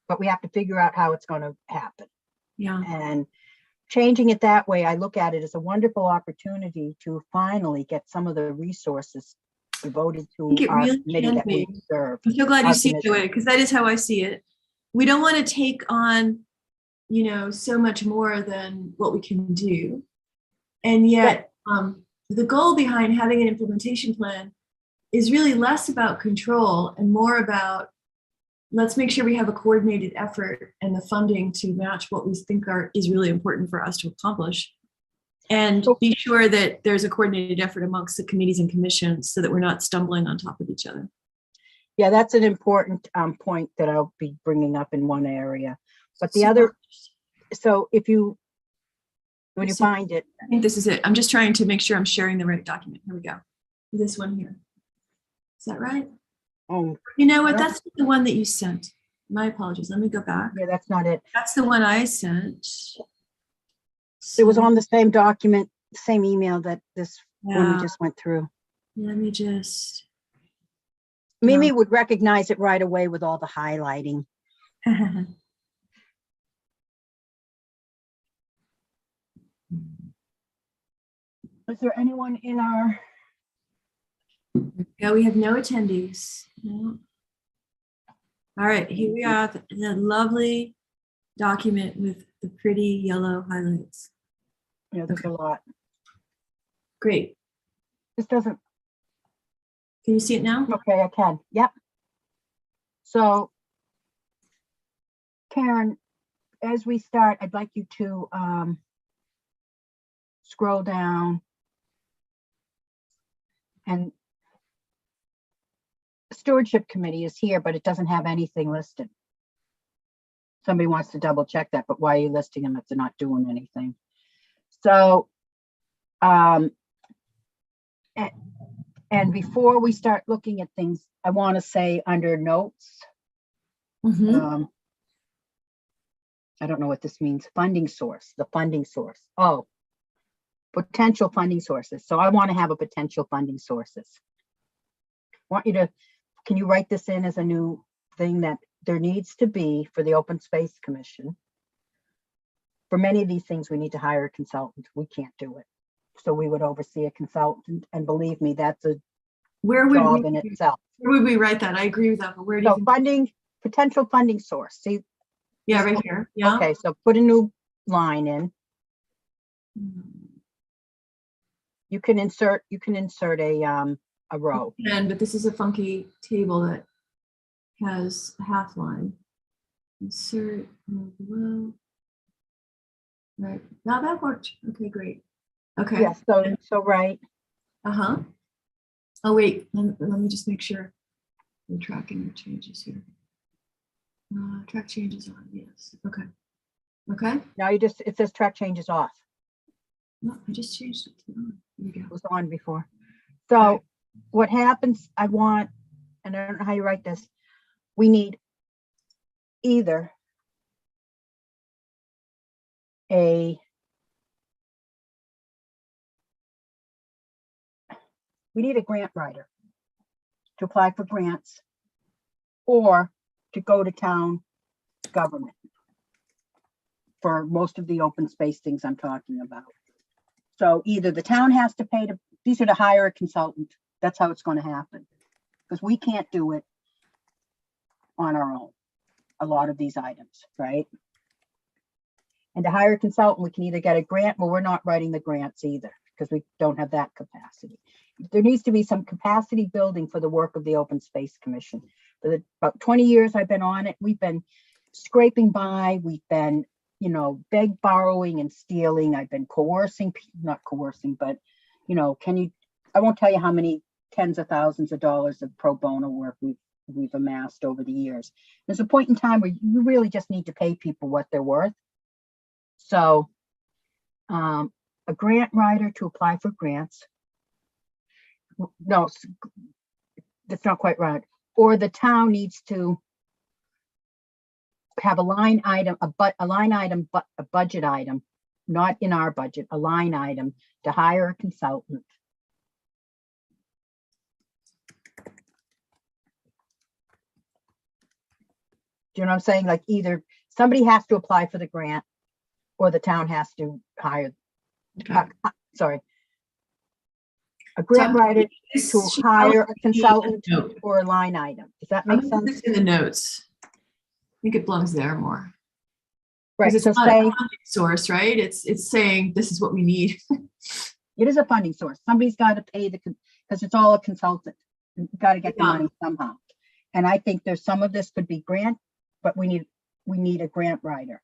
but we have to figure out how it's gonna happen. Yeah. And changing it that way, I look at it as a wonderful opportunity to finally get some of the resources devoted to think it our really committee can that we be. serve. I'm so glad you Our see it the way, because that is how I see it. We don't want to take on, so much more than what we can do. And yet, the goal behind having an implementation plan is really less about control and more about, let's make sure we have a coordinated effort and the funding to match what we think is really important for us to accomplish. And be sure that there's a coordinated effort amongst the committees and commissions so that we're not stumbling on top of each other. Yeah, that's an important point that I'll be bringing up in one area. But the other, so when you find it. I think this is it. I'm just trying to make sure I'm sharing the right document. Here we go. This one here. Is that right? Oh, You know what? That's the one that you sent. My apologies. Let me go back. yeah, that's not it. That's the one I sent. It was on the same document, same email that this one we Yeah. just went through. Let me just. Mimi would recognize it right away with all the highlighting. Is there anyone in our? Yeah, we have no attendees. No. All right, here we are, the lovely document with the pretty yellow highlights. Yeah, there's a lot. Great. This doesn't, Can you see it now? okay, I can. Yep. So, Karen, as we start, I'd like you to scroll down and Stewardship Committee is here, but it doesn't have anything listed. Somebody wants to double check that, but why are you listing them if they're not doing anything? So, and before we start looking at things, I want to say under notes, Mhm. I don't know what this means, funding source, the funding source. Oh, potential funding sources. So I want to have a potential funding sources. Want you to, can you write this in as a new thing that there needs to be for the Open Space Commission? For many of these things, we need to hire a consultant. We can't do it. So we would oversee a consultant, and believe me, that's a job in itself. Where would we write that? I agree with that, but where do you So think? funding, potential funding source. See, Yeah, right here. Yeah. okay, so put a new line in. You can insert a row. But this is a funky table that has a half line. Insert below. Right. Now that worked. Okay, great. Okay. Yeah, so right. Uh-huh. Oh, wait, let me just make sure I'm tracking the changes here. Track changes on, yes. Okay. Okay. Now it says track changes off. No, I just changed it to on. There we go. It was on before. So what happens, I want, and I don't know how you write this, we need either we need a grant writer to apply for grants or to go to town government. for most of the open space things I'm talking about. So either the town has to pay these are to hire a consultant. That's how it's going to happen. Because we can't do it on our own, a lot of these items, right? And to hire a consultant, we can either get a grant, well, we're not writing the grants either, because we don't have that capacity. There needs to be some capacity building for the work of the Open Space Commission. For about 20 years I've been on it, we've been scraping by, we've been, beg, borrowing and stealing. I've been coercing, not coercing, but, I won't tell you how many tens of thousands of dollars of pro bono work we've amassed over the years. There's a point in time where you really just need to pay people what they're worth. So a grant writer to apply for grants. No, that's not quite right. Or the town needs to have a line item, a budget item, not in our budget, a line item to hire a consultant. Do you know what I'm saying? Like either somebody has to apply for the grant or the town has to hire, a grant writer to hire a consultant or a line item. Does that make sense? In the notes. I think it belongs there more. Right. It's So not a say funding source, right? It's saying this is what we need. it is a funding source. Somebody's got to pay because it's all a consultant. You've got to get the money somehow. And I think there's some of this could be grant, but we need a grant writer.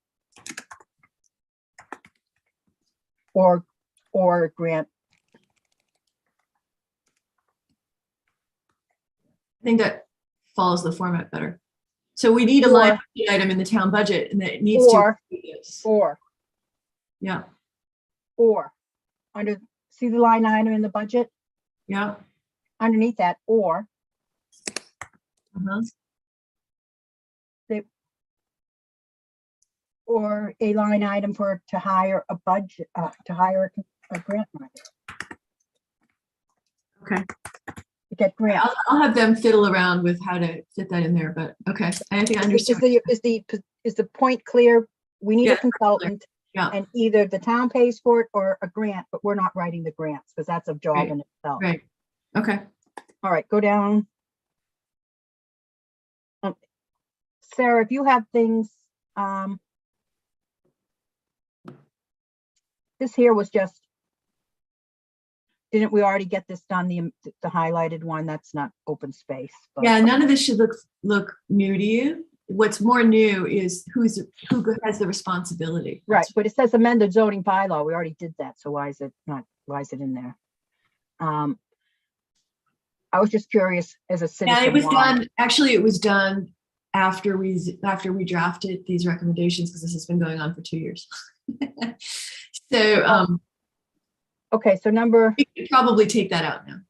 Or a grant. I think that follows the format better. So we need a line item in the town budget, and it needs to. Yeah. Or under, see the line item in the budget? Yeah. Underneath that, or. Or a line item to hire a budget, to hire a grant writer. Okay. To get grants. I'll have them fiddle around with how to fit that in there, but okay. I think I understand. Is the point clear? We need a consultant. Yeah. And either the town pays for it or a grant, but we're not writing the grants because that's a job in itself. Right. Okay. All right, go down. Sarah, if you have things, this here was just, didn't we already get this done? The highlighted one, that's not open space. But. Yeah, none of this should look new to you. What's more new is who has the responsibility. Right, but it says amend the zoning bylaw. We already did that, so why is it in there? I was just curious as a citizen. Yeah, it was done. Actually, it was done after we drafted these recommendations because this has been going on for 2 years. So okay, so number. You could probably take that out now.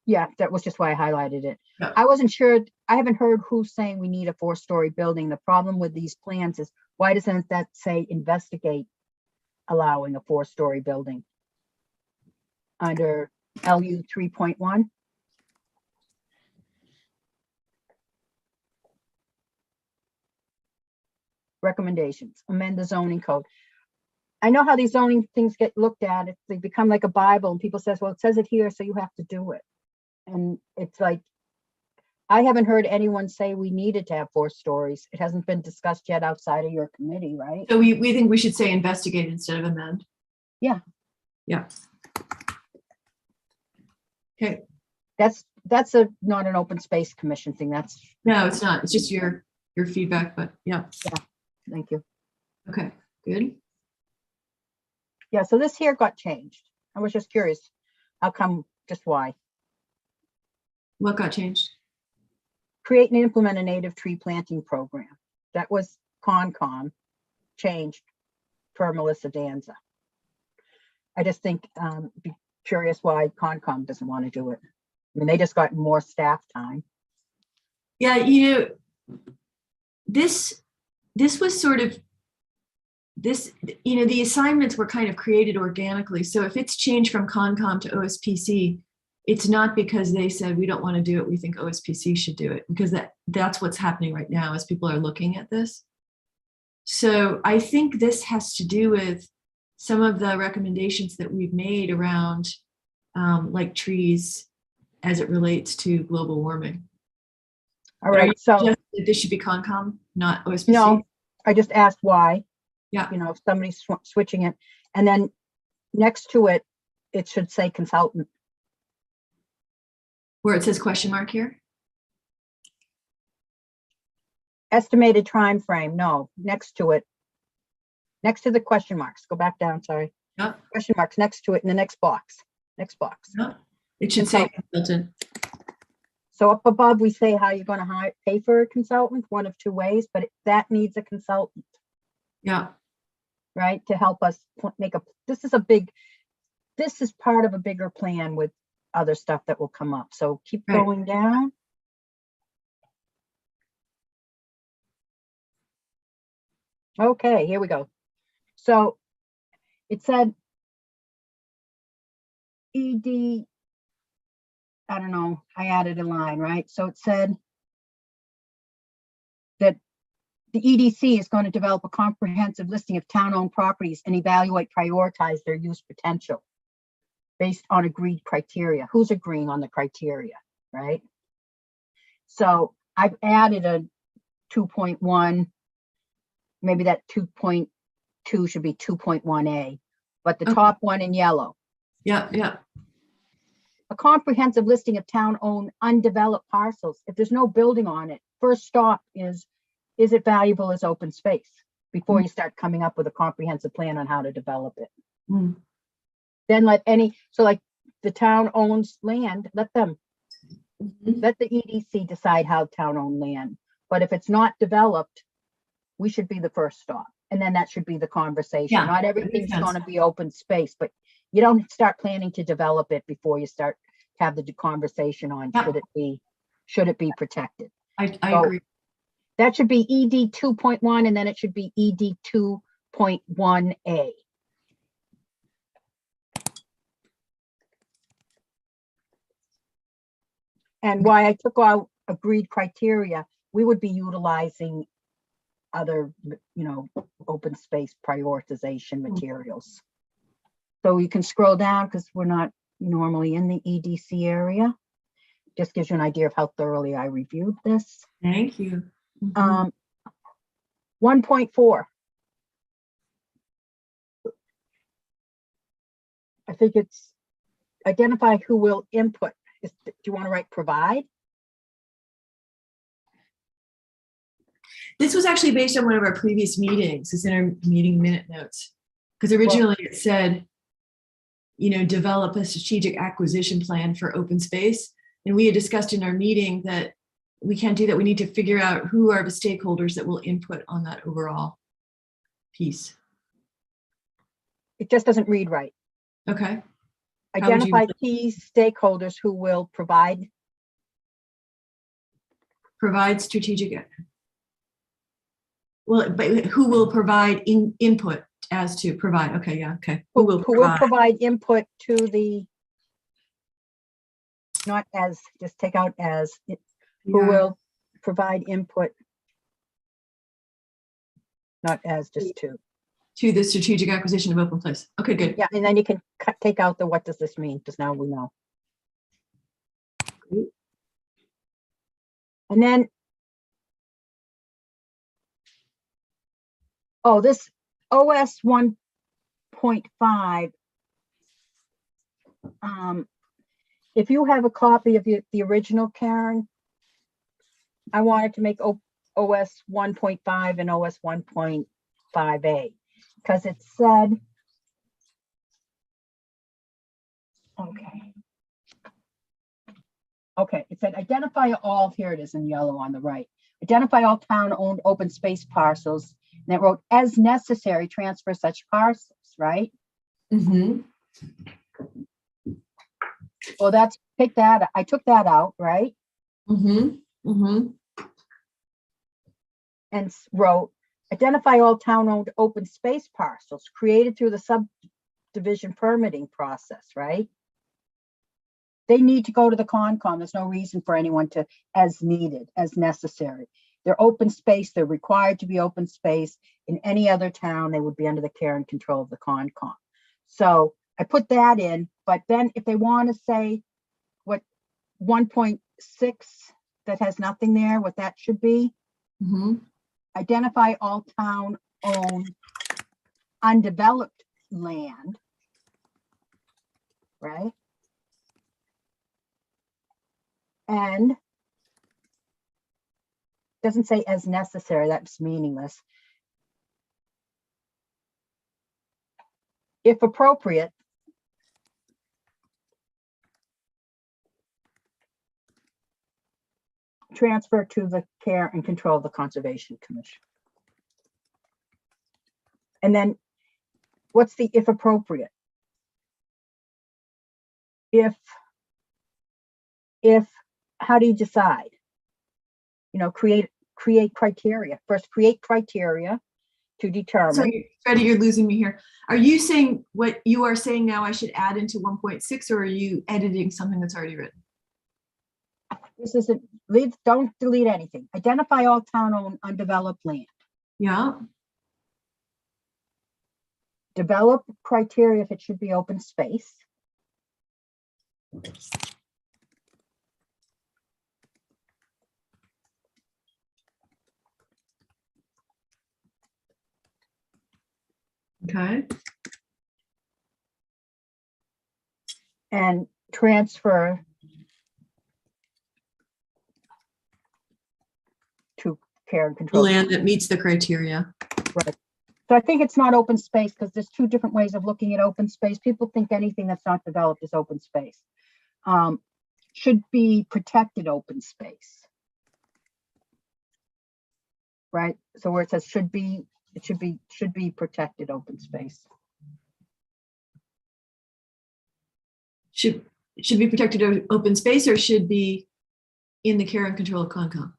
Yeah, that was just why I highlighted it. Yeah. I wasn't sure. I haven't heard who's saying we need a 4-story building. The problem with these plans is why doesn't that say investigate allowing a 4-story building under LU 3.1? Recommendations, amend the zoning code. I know how these zoning things get looked at. They become like a Bible and people says, well, it says it here, so you have to do it. And it's like, I haven't heard anyone say we needed to have 4 stories. It hasn't been discussed yet outside of your committee, right? So we think we should say investigate instead of amend. Yeah. Yeah. Okay. That's not an open space commission thing. No, it's not. It's just your feedback, but yeah. Thank you. Okay, good. Yeah, so this here got changed. I was just curious. How come, just why? What got changed? Create and implement a native tree planting program. That was Concom changed for Melissa Danza. I just think, be curious why Concom doesn't want to do it. I mean, they just got more staff time. Yeah, this was sort of, the assignments were kind of created organically. So if it's changed from Concom to OSPC, it's not because they said we don't want to do it. We think OSPC should do it, because that's what's happening right now as people are looking at this. So I think this has to do with some of the recommendations that we've made around like trees as it relates to global warming. All right, so, This should be Concom, not OSPC? no, I just asked why, Yeah, you know, if somebody's switching it. And then next to it, it should say consultant. where it says question mark here. Estimated time frame, no, next to it. Next to the question marks, go back down, sorry. Yep. Question marks next to it in the next box, No, it should say consultant. So up above, we say how you're gonna pay for a consultant, one of two ways, but that needs a consultant, Yeah, right? To help us this is part of a bigger plan with other stuff that will come up. So keep Right. going down. Okay, here we go. So it said ED, I don't know, I added a line, right? So it said that the EDC is going to develop a comprehensive listing of town-owned properties and evaluate, prioritize their use potential based on agreed criteria. Who's agreeing on the criteria, right? So I've added a 2.1, maybe that 2.2 should be 2.1A, but the Okay. top one in yellow. yeah. A comprehensive listing of town-owned undeveloped parcels. If there's no building on it, first stop is it valuable as open space before you start coming up with a comprehensive plan on how to develop it. Mm. Then so like the town owns land, let the EDC decide how town-owned land. But if it's not developed, we should be the first stop. And then that should be the conversation. Yeah, Not that makes everything's sense. going to be open space, but you don't start planning to develop it before you start to have the conversation on Yeah. should it be protected. I So- agree. That should be ED 2.1 and then it should be ED 2.1A. And why I took out agreed criteria, we would be utilizing other, open space prioritization materials. So you can scroll down because we're not normally in the EDC area. Just gives you an idea of how thoroughly I reviewed this. Thank you. Mhm. 1.4. I think it's identify who will input. Do you want to write provide? This was actually based on one of our previous meetings. It's in our meeting minute notes. Because originally it said, develop a strategic acquisition plan for open space. And we had discussed in our meeting that we can't do that. We need to figure out who are the stakeholders that will input on that overall piece. It just doesn't read right. Okay. How would you- Identify key stakeholders who will provide. Provide strategic. Well, but who will provide input as to provide? Okay, yeah, okay. Who will provide input to the, not as, just take out as, who Yeah. will provide input, not as, just to the strategic acquisition of open place. Okay, good. yeah, and then you can take out the what does this mean, because now we know. Great. And then, this OS 1.5, if you have a copy of the original, Karen, I wanted to make OS 1.5 and OS 1.5A, because it said, okay, it said identify all, here it is in yellow on the right, identify all town-owned open space parcels, and it wrote, as necessary, transfer such parcels, right? Mm-hmm. Well, I took that out, right? Mm-hmm. Mm-hmm. And wrote, identify all town-owned open space parcels created through the subdivision permitting process, right? They need to go to the Concom. There's no reason for anyone to, as needed, as necessary. They're open space, they're required to be open space. In any other town, they would be under the care and control of the Concom. So I put that in, but then if they want to say what 1.6 that has nothing there, what that should be, identify all town-owned undeveloped land, right? And doesn't say as necessary, that's meaningless. If appropriate, transfer to the care and control of the Conservation Commission. And then what's the if appropriate? If, how do you decide? You know, create criteria. First, create criteria to determine. Sorry, Freddie, you're losing me here. Are you saying what you are saying now I should add into 1.6, or are you editing something that's already written? This isn't, don't delete anything. Identify all town-owned undeveloped land. Yeah. Develop criteria if it should be open space. Okay. And transfer to care and control. Land that meets the criteria. Right. So I think it's not open space because there's two different ways of looking at open space. People think anything that's not developed is open space. Should be protected open space. Right. So where it says should be, it should be protected open space. Should be protected open space, or should be in the care and control of Concom?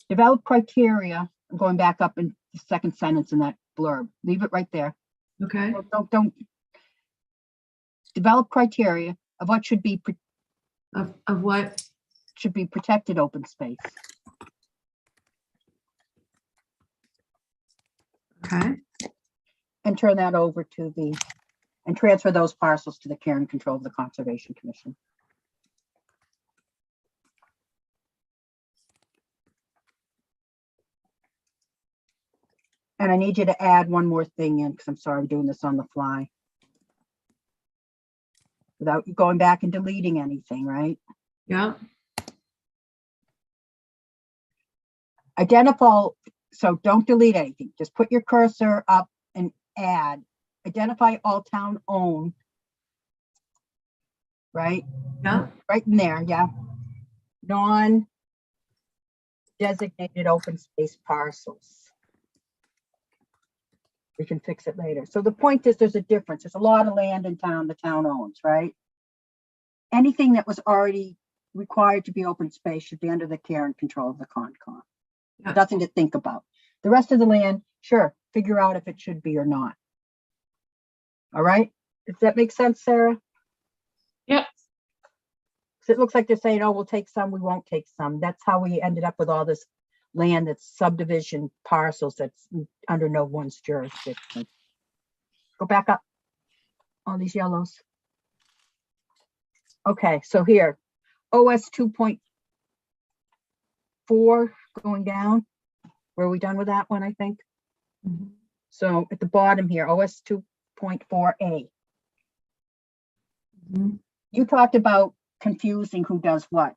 Develop criteria. I'm going back up in the second sentence in that blurb. Leave it right there. Okay. Don't develop criteria of what should be Of what? should be protected open space. Okay. And turn that over to the, and transfer those parcels to the care and control of the Conservation Commission. And I need you to add one more thing in, because I'm sorry, I'm doing this on the fly. Without going back and deleting anything, right? Yeah. Identify, so don't delete anything. Just put your cursor up and add. Identify all town-owned. Right? Yeah. Right in there, yeah. Non-designated open space parcels. We can fix it later. So the point is there's a difference. There's a lot of land in town the town owns, right? Anything that was already required to be open space should be under the care and control of the Concom. Yeah. Nothing to think about. The rest of the land, sure, figure out if it should be or not. All right? Does that make sense, Sarah? Yep. So it looks like they're saying, oh, we'll take some, we won't take some. That's how we ended up with all this land that's subdivision parcels that's under no one's jurisdiction. Go back up. All these yellows. Okay, so here, OS 2.4 going down. Were we done with that one, I think? Mhm. So at the bottom here, OS 2.4A. Mhm. You talked about confusing who does what.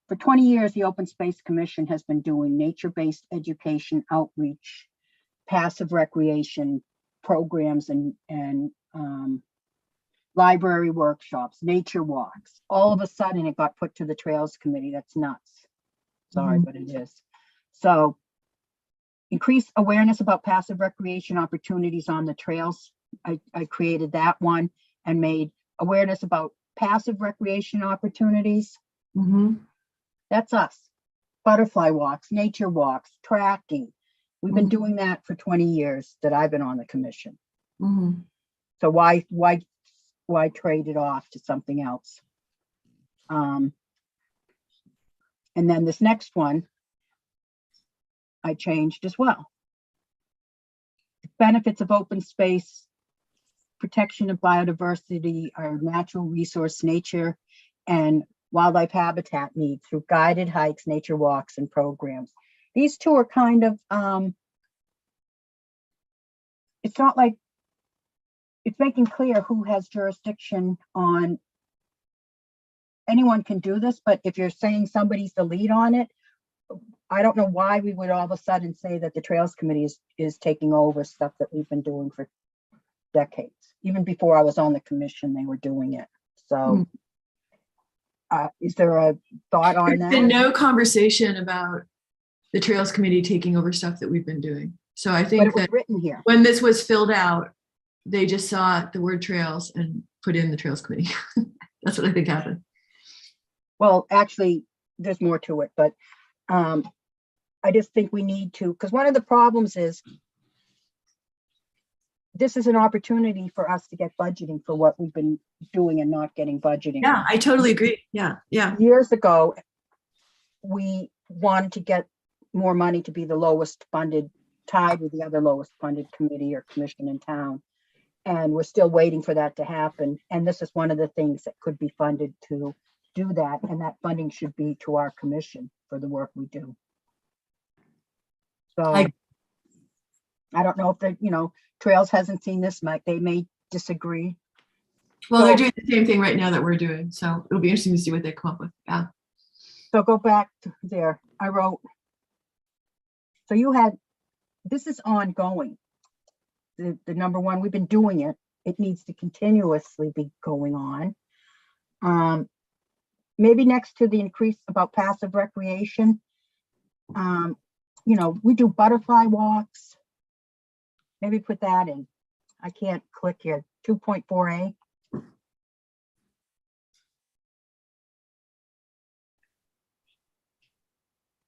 For 20 years, the Open Space Commission has been doing nature-based education outreach, passive recreation programs, and library workshops, nature walks. All of a sudden, it got put to the Trails Committee. That's nuts. Sorry, but it is. So increase awareness about passive recreation opportunities on the trails. I created that one and made awareness about passive recreation opportunities. Mhm. That's us. Butterfly walks, nature walks, tracking. We've been doing that for 20 years that I've been on the commission. Mhm. So why trade it off to something else? And then this next one, I changed as well. Benefits of open space, protection of biodiversity, our natural resource, nature, and wildlife habitat needs through guided hikes, nature walks, and programs. These two are kind of, it's not like, it's making clear who has jurisdiction on, anyone can do this, but if you're saying somebody's the lead on it, I don't know why we would all of a sudden say that the Trails Committee is taking over stuff that we've been doing for decades. Even before I was on the commission, they were doing it. So is there a thought on There's been that? no conversation about the Trails Committee taking over stuff that we've been doing. So I But think it was that written here. when this was filled out, they just saw the word trails and put in the Trails Committee. That's what I think happened. Well, actually, there's more to it, but I just think we need to, because one of the problems is this is an opportunity for us to get budgeting for what we've been doing and not getting budgeting. Yeah, I totally agree. Yeah, yeah. Years ago, we wanted to get more money to be the lowest funded, tied with the other lowest funded committee or commission in town. And we're still waiting for that to happen. And this is one of the things that could be funded to do that. And that funding should be to our commission for the work we do. So I don't know if the, Trails hasn't seen this, Mike. They may disagree. Well, they're doing the same thing right now that we're doing. So it'll be interesting to see what they come up with. Yeah. So go back to there. I wrote, so you had, this is ongoing. The number one, we've been doing it. It needs to continuously be going on. Maybe next to the increase about passive recreation, we do butterfly walks. Maybe put that in. I can't click here. 2.4a.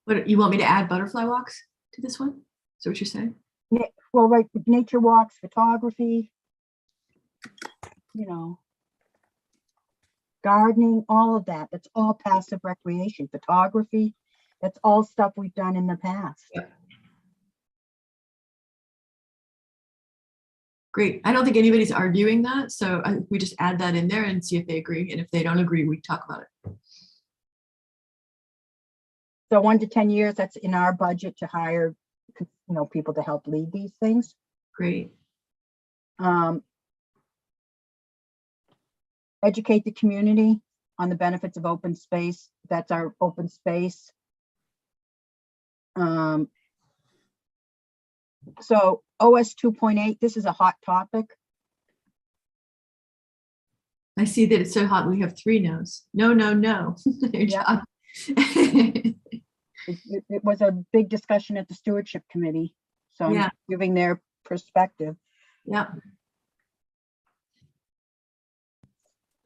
What, you want me to add butterfly walks to this one? Is that what you're saying? Well, like nature walks, photography, gardening, all of that. That's all passive recreation. Photography, that's all stuff we've done in the past. Yep. Great. I don't think anybody's arguing that. So we just add that in there and see if they agree. And if they don't agree, we talk about it. So 1 to 10 years, that's in our budget to hire, people to help lead these things. Great. Educate the community on the benefits of open space. That's our open space. So OS 2.8, this is a hot topic. I see that it's so hot. We have 3 no's. No, no, no. Yeah. It was a big discussion at the stewardship committee. So I'm Yeah. giving their perspective. Yeah.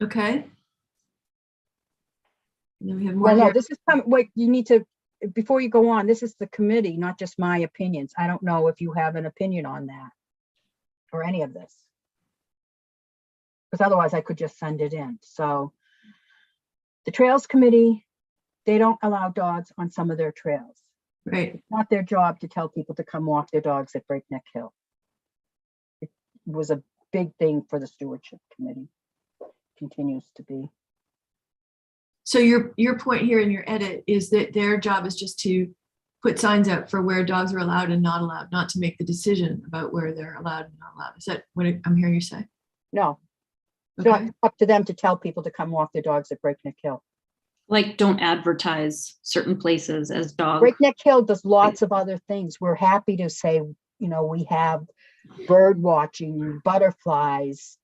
Okay. And then we have more. Well, no, here. this is wait, you need to, before you go on, this is the committee, not just my opinions. I don't know if you have an opinion on that or any of this. Because otherwise I could just send it in. So the Trails Committee, they don't allow dogs on some of their trails. Right. It's not their job to tell people to come walk their dogs at Breakneck Hill. It was a big thing for the stewardship committee. Continues to be. So your point here in your edit is that their job is just to put signs out for where dogs are allowed and not allowed, not to make the decision about where they're allowed and not allowed. Is that what I'm hearing you say? No, it's Okay. not up to them to tell people to come walk their dogs at Breakneck Hill. Like, don't advertise certain places as dog. Breakneck Hill does lots of other things. We're happy to say, we have bird watching, butterflies,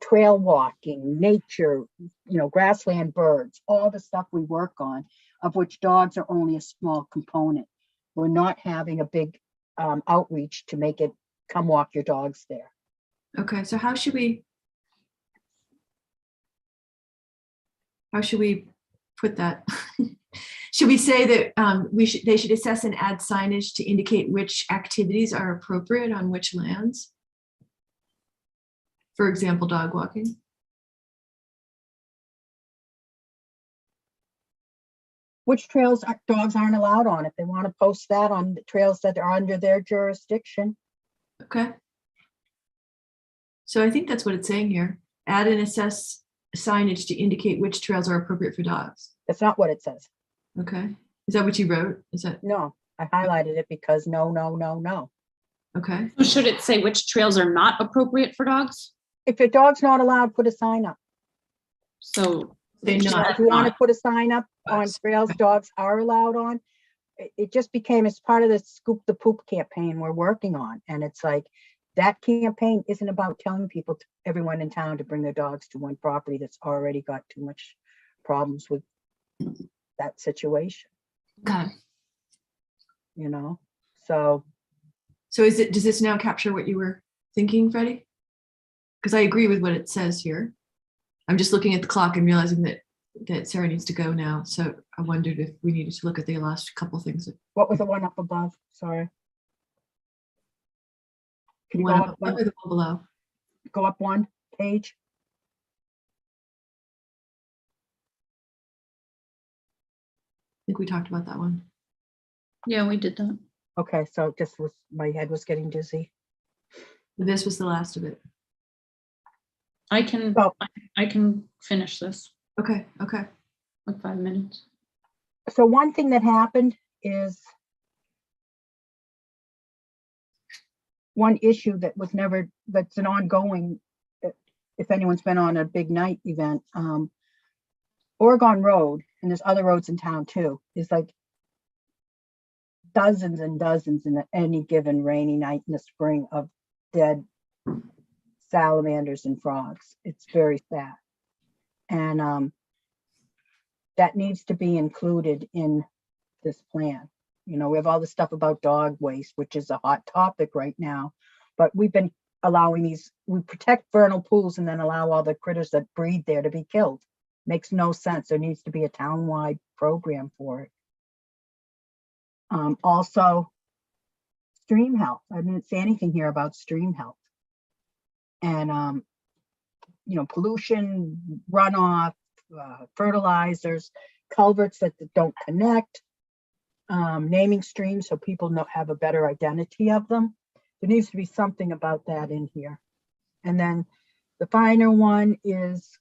trail walking, nature, grassland birds, all the stuff we work on, of which dogs are only a small component. We're not having a big outreach to make it come walk your dogs there. Okay. So how should we put that? Should we say that they should assess and add signage to indicate which activities are appropriate on which lands? For example, dog walking. which trails dogs aren't allowed on, if they want to post that on the trails that are under their jurisdiction. Okay. So I think that's what it's saying here. Add and assess signage to indicate which trails are appropriate for dogs. That's not what it says. Okay. Is that what you wrote? Is that, No, I highlighted it because no, no, no, no. okay. So should it say which trails are not appropriate for dogs? If your dog's not allowed, put a sign up. So. They which not- trails If you want to not- put a sign up on Dogs. trails dogs are allowed on, it just became as part of the Scoop the Poop campaign we're working on. And it's like, that campaign isn't about telling people, everyone in town to bring their dogs to one property that's already got too much problems with that situation, Okay. you know? So, So does this now capture what you were thinking, Freddie? Because I agree with what it says here. I'm just looking at the clock and realizing that Sarah needs to go now. So I wondered if we needed to look at the last couple of things. what was the one up above? Sorry. Can you One go up up above or the one below? go up one page? I think we talked about that one. Yeah, we did that. Okay, so it just was, my head was getting dizzy. This was the last of it. I can, Oh. I can finish this Okay, okay. in 5 minutes. So one thing that happened is one issue that was never, that's an ongoing, if anyone's been on a big night event, Oregon Road, and there's other roads in town too, is like dozens and dozens in any given rainy night in the spring of dead salamanders and frogs. It's very sad. And that needs to be included in this plan. You know, we have all this stuff about dog waste, which is a hot topic right now, but we've been allowing these, we protect vernal pools and then allow all the critters that breed there to be killed. Makes no sense. There needs to be a town-wide program for it. Also, stream health. I didn't say anything here about stream health. And, you know, pollution, runoff, fertilizers, culverts that don't connect, naming streams so people have a better identity of them. There needs to be something about that in here. And then the final one is,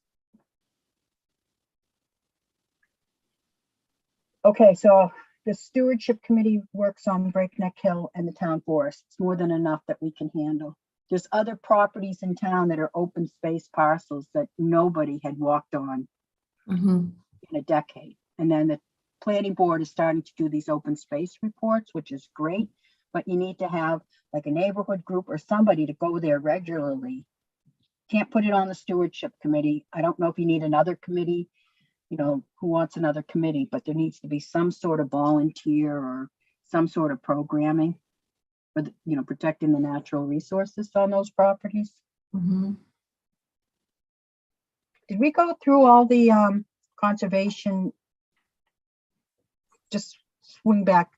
okay, so the stewardship committee works on Breakneck Hill and the town forest. It's more than enough that we can handle. There's other properties in town that are open space parcels that nobody had walked on Mm-hmm. in a decade. And then the planning board is starting to do these open space reports, which is great, but you need to have like a neighborhood group or somebody to go there regularly. Can't put it on the stewardship committee. I don't know if you need another committee, you know, who wants another committee, but there needs to be some sort of volunteer or some sort of programming for, you know, protecting the natural resources on those properties. Mm-hmm. Did we go through all the conservation? Just swing back.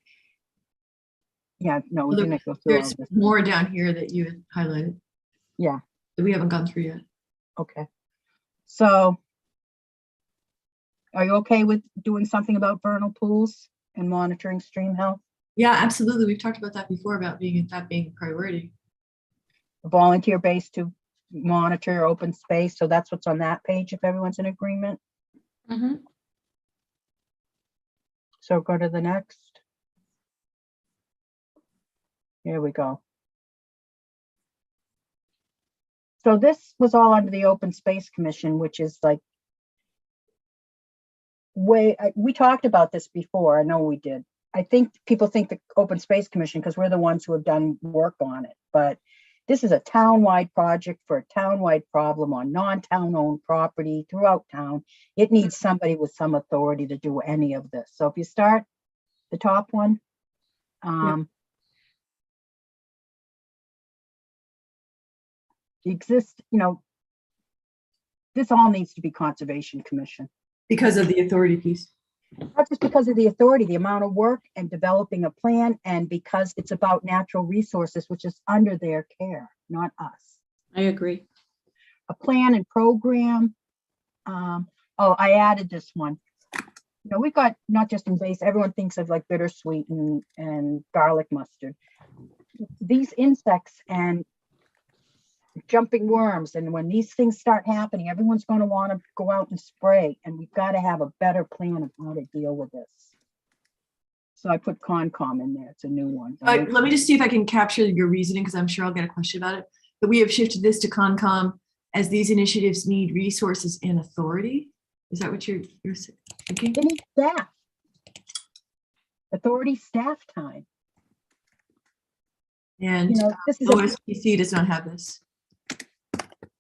Yeah, no, we Well, didn't go through all There's this. more down here that you had highlighted. Yeah. That we haven't gone through yet. Okay. So are you okay with doing something about vernal pools and monitoring stream health? Yeah, absolutely. We've talked about that before, about being a priority. Volunteer based to monitor open space. So that's what's on that page if everyone's in agreement. Mm-hmm. So go to the next. Here we go. So this was all under the Open Space Commission, which is like we talked about this before. I know we did. I think people think the Open Space Commission, because we're the ones who have done work on it, but this is a town-wide project for a town-wide problem on non-town owned property throughout town. It needs somebody with some authority to do any of this. So if you start the top one, exist, you know, this all needs to be Conservation Commission. Because of the authority piece. Not just because of the authority, the amount of work and developing a plan, and because it's about natural resources, which is under their care, not us. I agree. A plan and program. Oh, I added this one. You know, we've got not just invasive, everyone thinks of like bittersweet and garlic mustard. These insects and jumping worms, and when these things start happening, everyone's going to want to go out and spray, and we've got to have a better plan of how to deal with this. So I put Concom in there. It's a new one. Let me just see if I can capture your reasoning, because I'm sure I'll get a question about it. But we have shifted this to Concom as these initiatives need resources and authority. Is that what you're thinking? They need staff. Authority staff time. And You know, this is OSPC does not have this.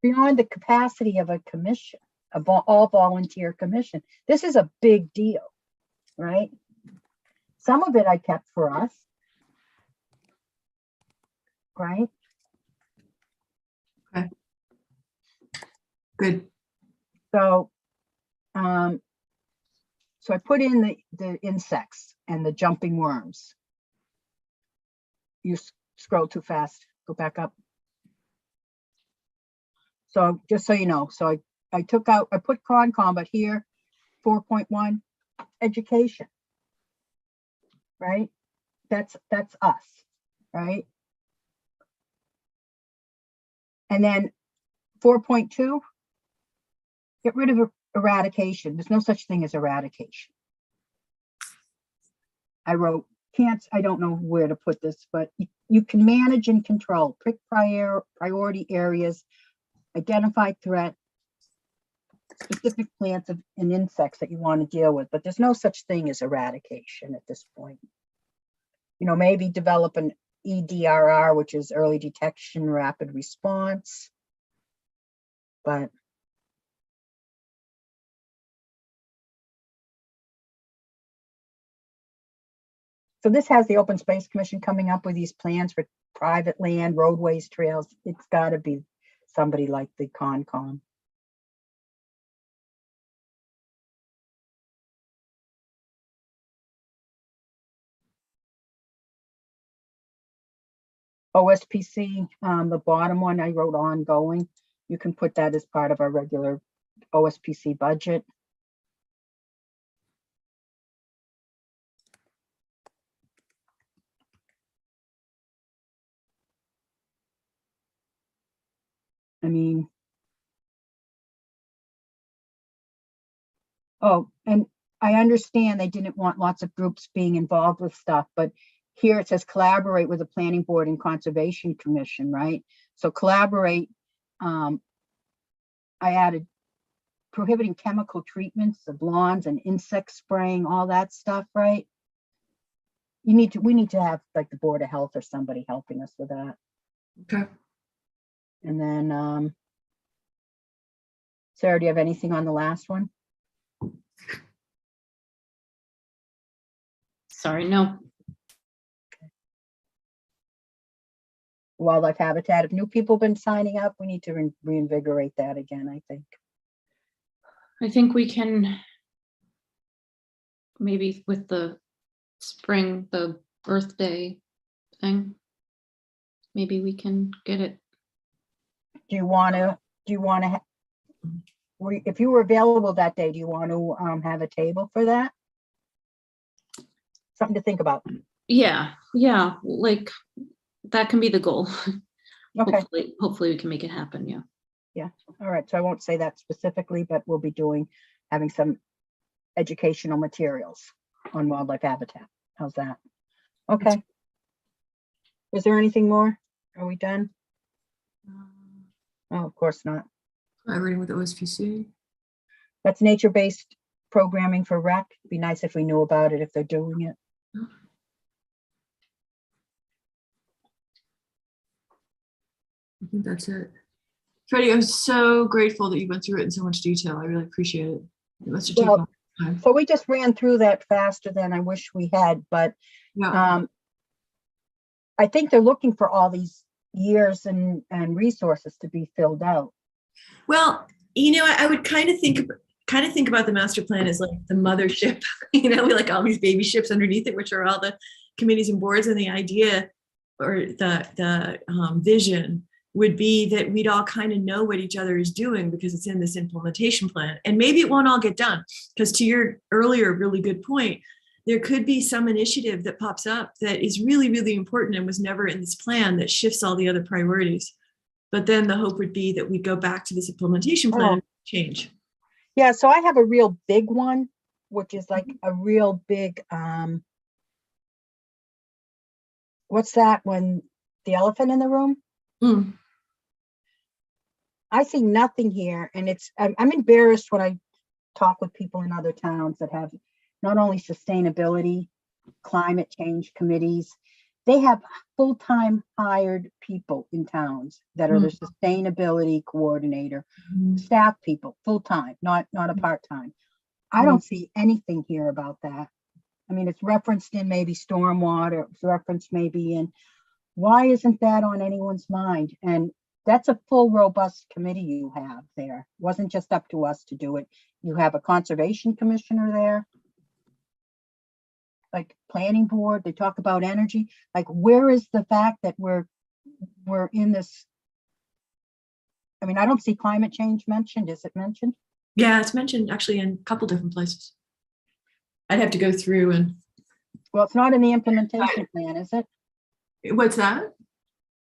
beyond the capacity of a commission, all volunteer commission. This is a big deal, right? Some of it I kept for us, right? Okay. Good. So, so I put in the insects and the jumping worms. You scroll too fast, go back up. So just so you know, so I took out, I put Concom, but here, 4.1, education, right? That's us, right? And then 4.2, get rid of eradication. There's no such thing as eradication. I wrote, I don't know where to put this, but you can manage and control, pick priority areas, identify threat, specific plants and insects that you want to deal with, but there's no such thing as eradication at this point. You know, maybe develop an EDRR, which is early detection, rapid response, but so this has the Open Space Commission coming up with these plans for private land, roadways, trails. It's got to be somebody like the Concom. OSPC, the bottom one I wrote ongoing. You can put that as part of our regular OSPC budget. I mean, oh, and I understand they didn't want lots of groups being involved with stuff, but here it says collaborate with the Planning Board and Conservation Commission, right? So collaborate, I added prohibiting chemical treatments of lawns and insect spraying, all that stuff, right? We need to have like the Board of Health or somebody helping us with that. Okay. And then, Sarah, do you have anything on the last one? Sorry, no. Wildlife habitat, if new people have been signing up, we need to reinvigorate that again, I think. I think we can maybe with the spring, the Earth Day thing, maybe we can get it. Do you want to, if you were available that day, do you want to have a table for that? Something to think about. Yeah, like that can be the goal. Okay, Hopefully we can make it happen. Yeah. all right, so I won't say that specifically, but we'll be having some educational materials on wildlife habitat. How's that? Okay. Is there anything more? Are we done? Oh, of course not. Collaborating with OSPC. That's nature-based programming for rec. Be nice if we knew about it, if they're doing it. I think that's it. Freddie, I'm so grateful that you went through it in so much detail. I really appreciate it. It must have taken a long time. So we just ran through that faster than I wish we had, but Yeah. I think they're looking for all these years and resources to be filled out. Well, you know, I would kind of think about the master plan as like the mothership, you know, like all these baby ships underneath it, which are all the committees and boards, and the idea or the vision would be that we'd all kind of know what each other is doing because it's in this implementation plan. And maybe it won't all get done, because to your earlier really good point, there could be some initiative that pops up that is really, really important and was never in this plan that shifts all the other priorities. But then the hope would be that we go back to this implementation plan and change. Yeah, so I have a real big one, which is like a real big, what's that, when the elephant in the room? Mm. I see nothing here, and I'm embarrassed when I talk with people in other towns that have not only sustainability, climate change committees, they have full-time hired people in towns that are the sustainability coordinator, staff people, full-time, not a part-time. I don't see anything here about that. I mean, it's referenced in maybe stormwater, it's referenced maybe in, why isn't that on anyone's mind? And that's a full, robust committee you have there. It wasn't just up to us to do it. You have a conservation commissioner there, like planning board, they talk about energy. Like, where is the fact that we're in this? I mean, I don't see climate change mentioned. Is it mentioned? Yeah, it's mentioned actually in a couple different places. I'd have to go through and. Well, it's not in the implementation plan, is it? What's that?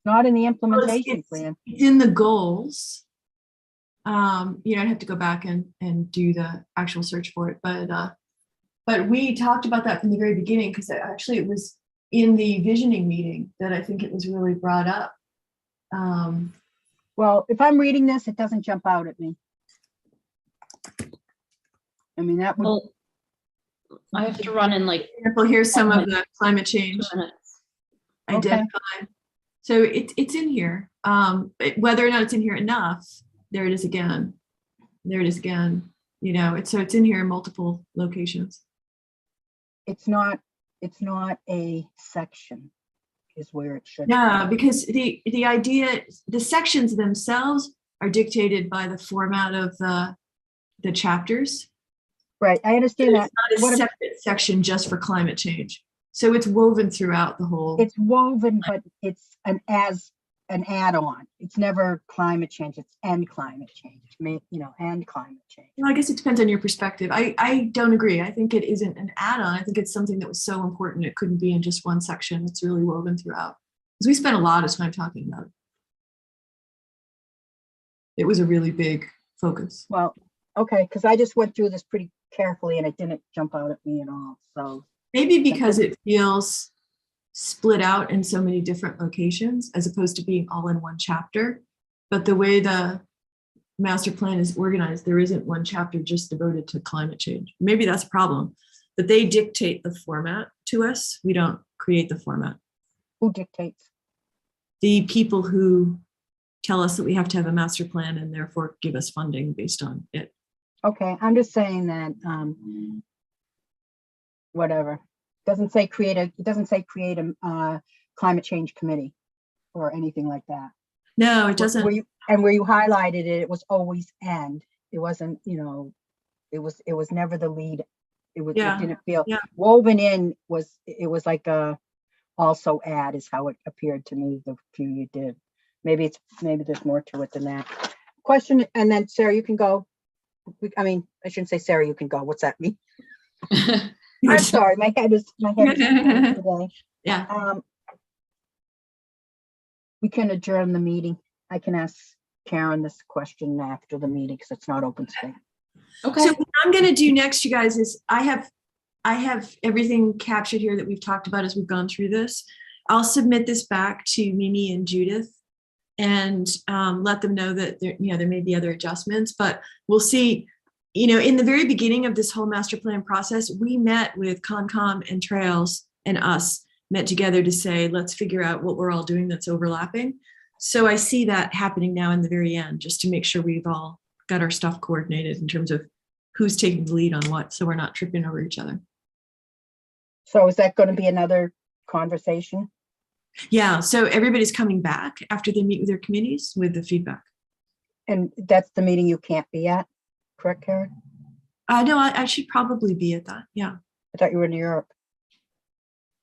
Not in the implementation plan. It's in the goals. I'd have to go back and do the actual search for it, but we talked about that from the very beginning, because actually it was in the visioning meeting that I think it was really brought up. Well, if I'm reading this, it doesn't jump out at me. I mean, that would. Well, I have to run in like Well, here's some of the climate change 2 minutes. identified. So it's in here. Whether or not it's in here enough, there it is again. There it is again. It's in here in multiple locations. It's not a section, is where it should. Yeah, because the idea, the sections themselves are dictated by the format of the chapters. Right, I understand that. It's not a separate section just for climate change. So it's woven throughout the whole. It's woven, but it's an add-on. It's never climate change. It's and climate change. And climate change. Well, I guess it depends on your perspective. I don't agree. I think it isn't an add-on. I think it's something that was so important it couldn't be in just one section. It's really woven throughout. Because we spent a lot of time talking about it. It was a really big focus. Well, okay, because I just went through this pretty carefully and it didn't jump out at me at all. So maybe because it feels split out in so many different locations as opposed to being all in one chapter. But the way the master plan is organized, there isn't one chapter just devoted to climate change. Maybe that's a problem, but they dictate the format to us. We don't create the format. who dictates? The people who tell us that we have to have a master plan and therefore give us funding based on it. Okay, I'm just saying that, whatever. Doesn't say create a climate change committee or anything like that. No, it doesn't. Where you highlighted it, it was always and. It wasn't, it was never the lead. It didn't feel woven in. It was like a also add is how it appeared to me, the few you did. Maybe there's more to it than that. Question, and then Sarah, you can go. I shouldn't say Sarah, you can go. What's that mean? I'm sorry, my head is today. Yeah. We can adjourn the meeting. I can ask Karen this question after the meeting because it's not open space. Okay. So what I'm going to do next, you guys, is I have everything captured here that we've talked about as we've gone through this. I'll submit this back to Mimi and Judith and let them know that there may be other adjustments, but we'll see. In the very beginning of this whole master plan process, we met with Concom and Trails and us met together to say, let's figure out what we're all doing that's overlapping. So I see that happening now in the very end, just to make sure we've all got our stuff coordinated in terms of who's taking the lead on what, so we're not tripping over each other. So is that going to be another conversation? Yeah, so everybody's coming back after they meet with their committees with the feedback. And that's the meeting you can't be at, correct, Karen? No, I should probably be at that, yeah. I thought you were in Europe.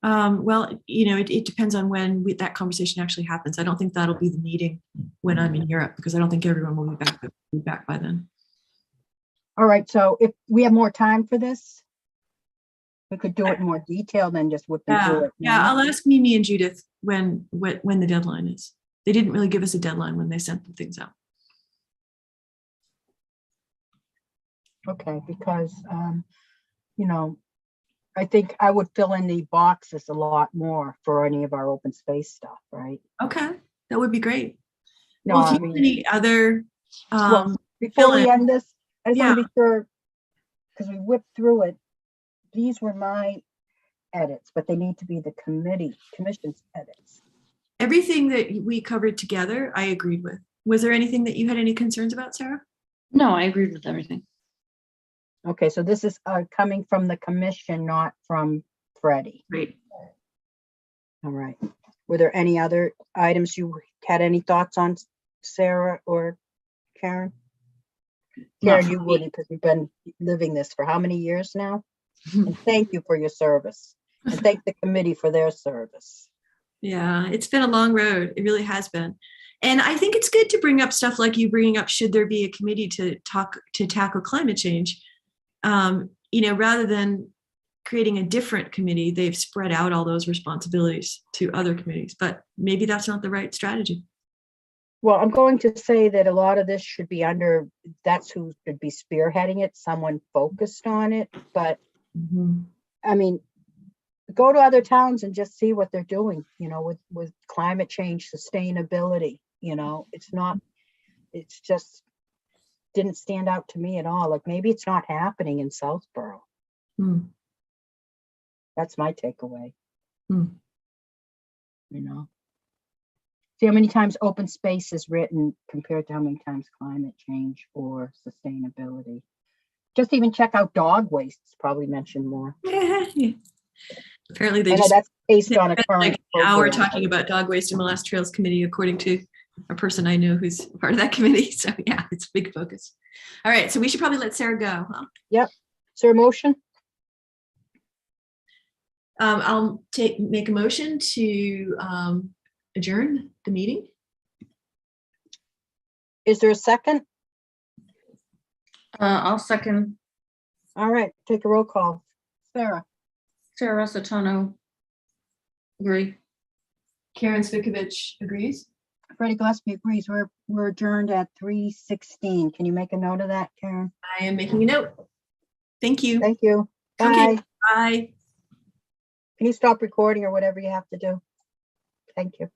Well, it depends on when that conversation actually happens. I don't think that'll be the meeting when I'm in Europe, because I don't think everyone will be back by then. All right, so if we have more time for this, we could do it in more detail than just whipping through it. Yeah, I'll ask Mimi and Judith when the deadline is. They didn't really give us a deadline when they sent the things out. Okay, because, I think I would fill in the boxes a lot more for any of our open space stuff, right? Okay, that would be great. No, Well, if I you have mean, any other, well, before fill we in. end this, I just want Yeah. to be sure, because we whipped through it. These were my edits, but they need to be the commission's edits. Everything that we covered together, I agreed with. Was there anything that you had any concerns about, Sarah? No, I agreed with everything. Okay, so this is coming from the commission, not from Freddie. Great. All right. Were there any other items you had any thoughts on, Sarah or Karen? Karen, you wouldn't, because you've been living this for how many years now? And thank you for your service. And thank the committee for their service. Yeah, it's been a long road. It really has been. And I think it's good to bring up stuff like you bringing up, should there be a committee to tackle climate change? Rather than creating a different committee, they've spread out all those responsibilities to other committees, but maybe that's not the right strategy. Well, I'm going to say that a lot of this should be under, that's who should be spearheading it, someone focused on it. But I mean, go to other towns and just see what they're doing, with climate change, sustainability, it's just didn't stand out to me at all. Like maybe it's not happening in Southborough. That's my takeaway. See how many times open space is written compared to how many times climate change or sustainability. Just even check out dog waste. It's probably mentioned more. Apparently they I know just that's based on a spent current like an hour program, talking about dog waste in Molast Trails Committee, according to a person I know who's part of that committee. So yeah, it's a big focus. All right, so we should probably let Sarah go. Huh? Yep. Is there a motion? I'll make a motion to adjourn the meeting. Is there a second? I'll second. All right, take a roll call. Sarah. Sarah Satano. Agree. Karen Svikovich agrees. Freddie Gillespie agrees. We're adjourned at 3:16. Can you make a note of that, Karen? I am making a note. Thank you. Thank you. Bye. Okay, bye. Can you stop recording or whatever you have to do? Thank you.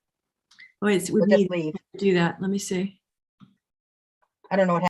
Oh, it's with We'll me just leave. to do that. Let me see. I don't know what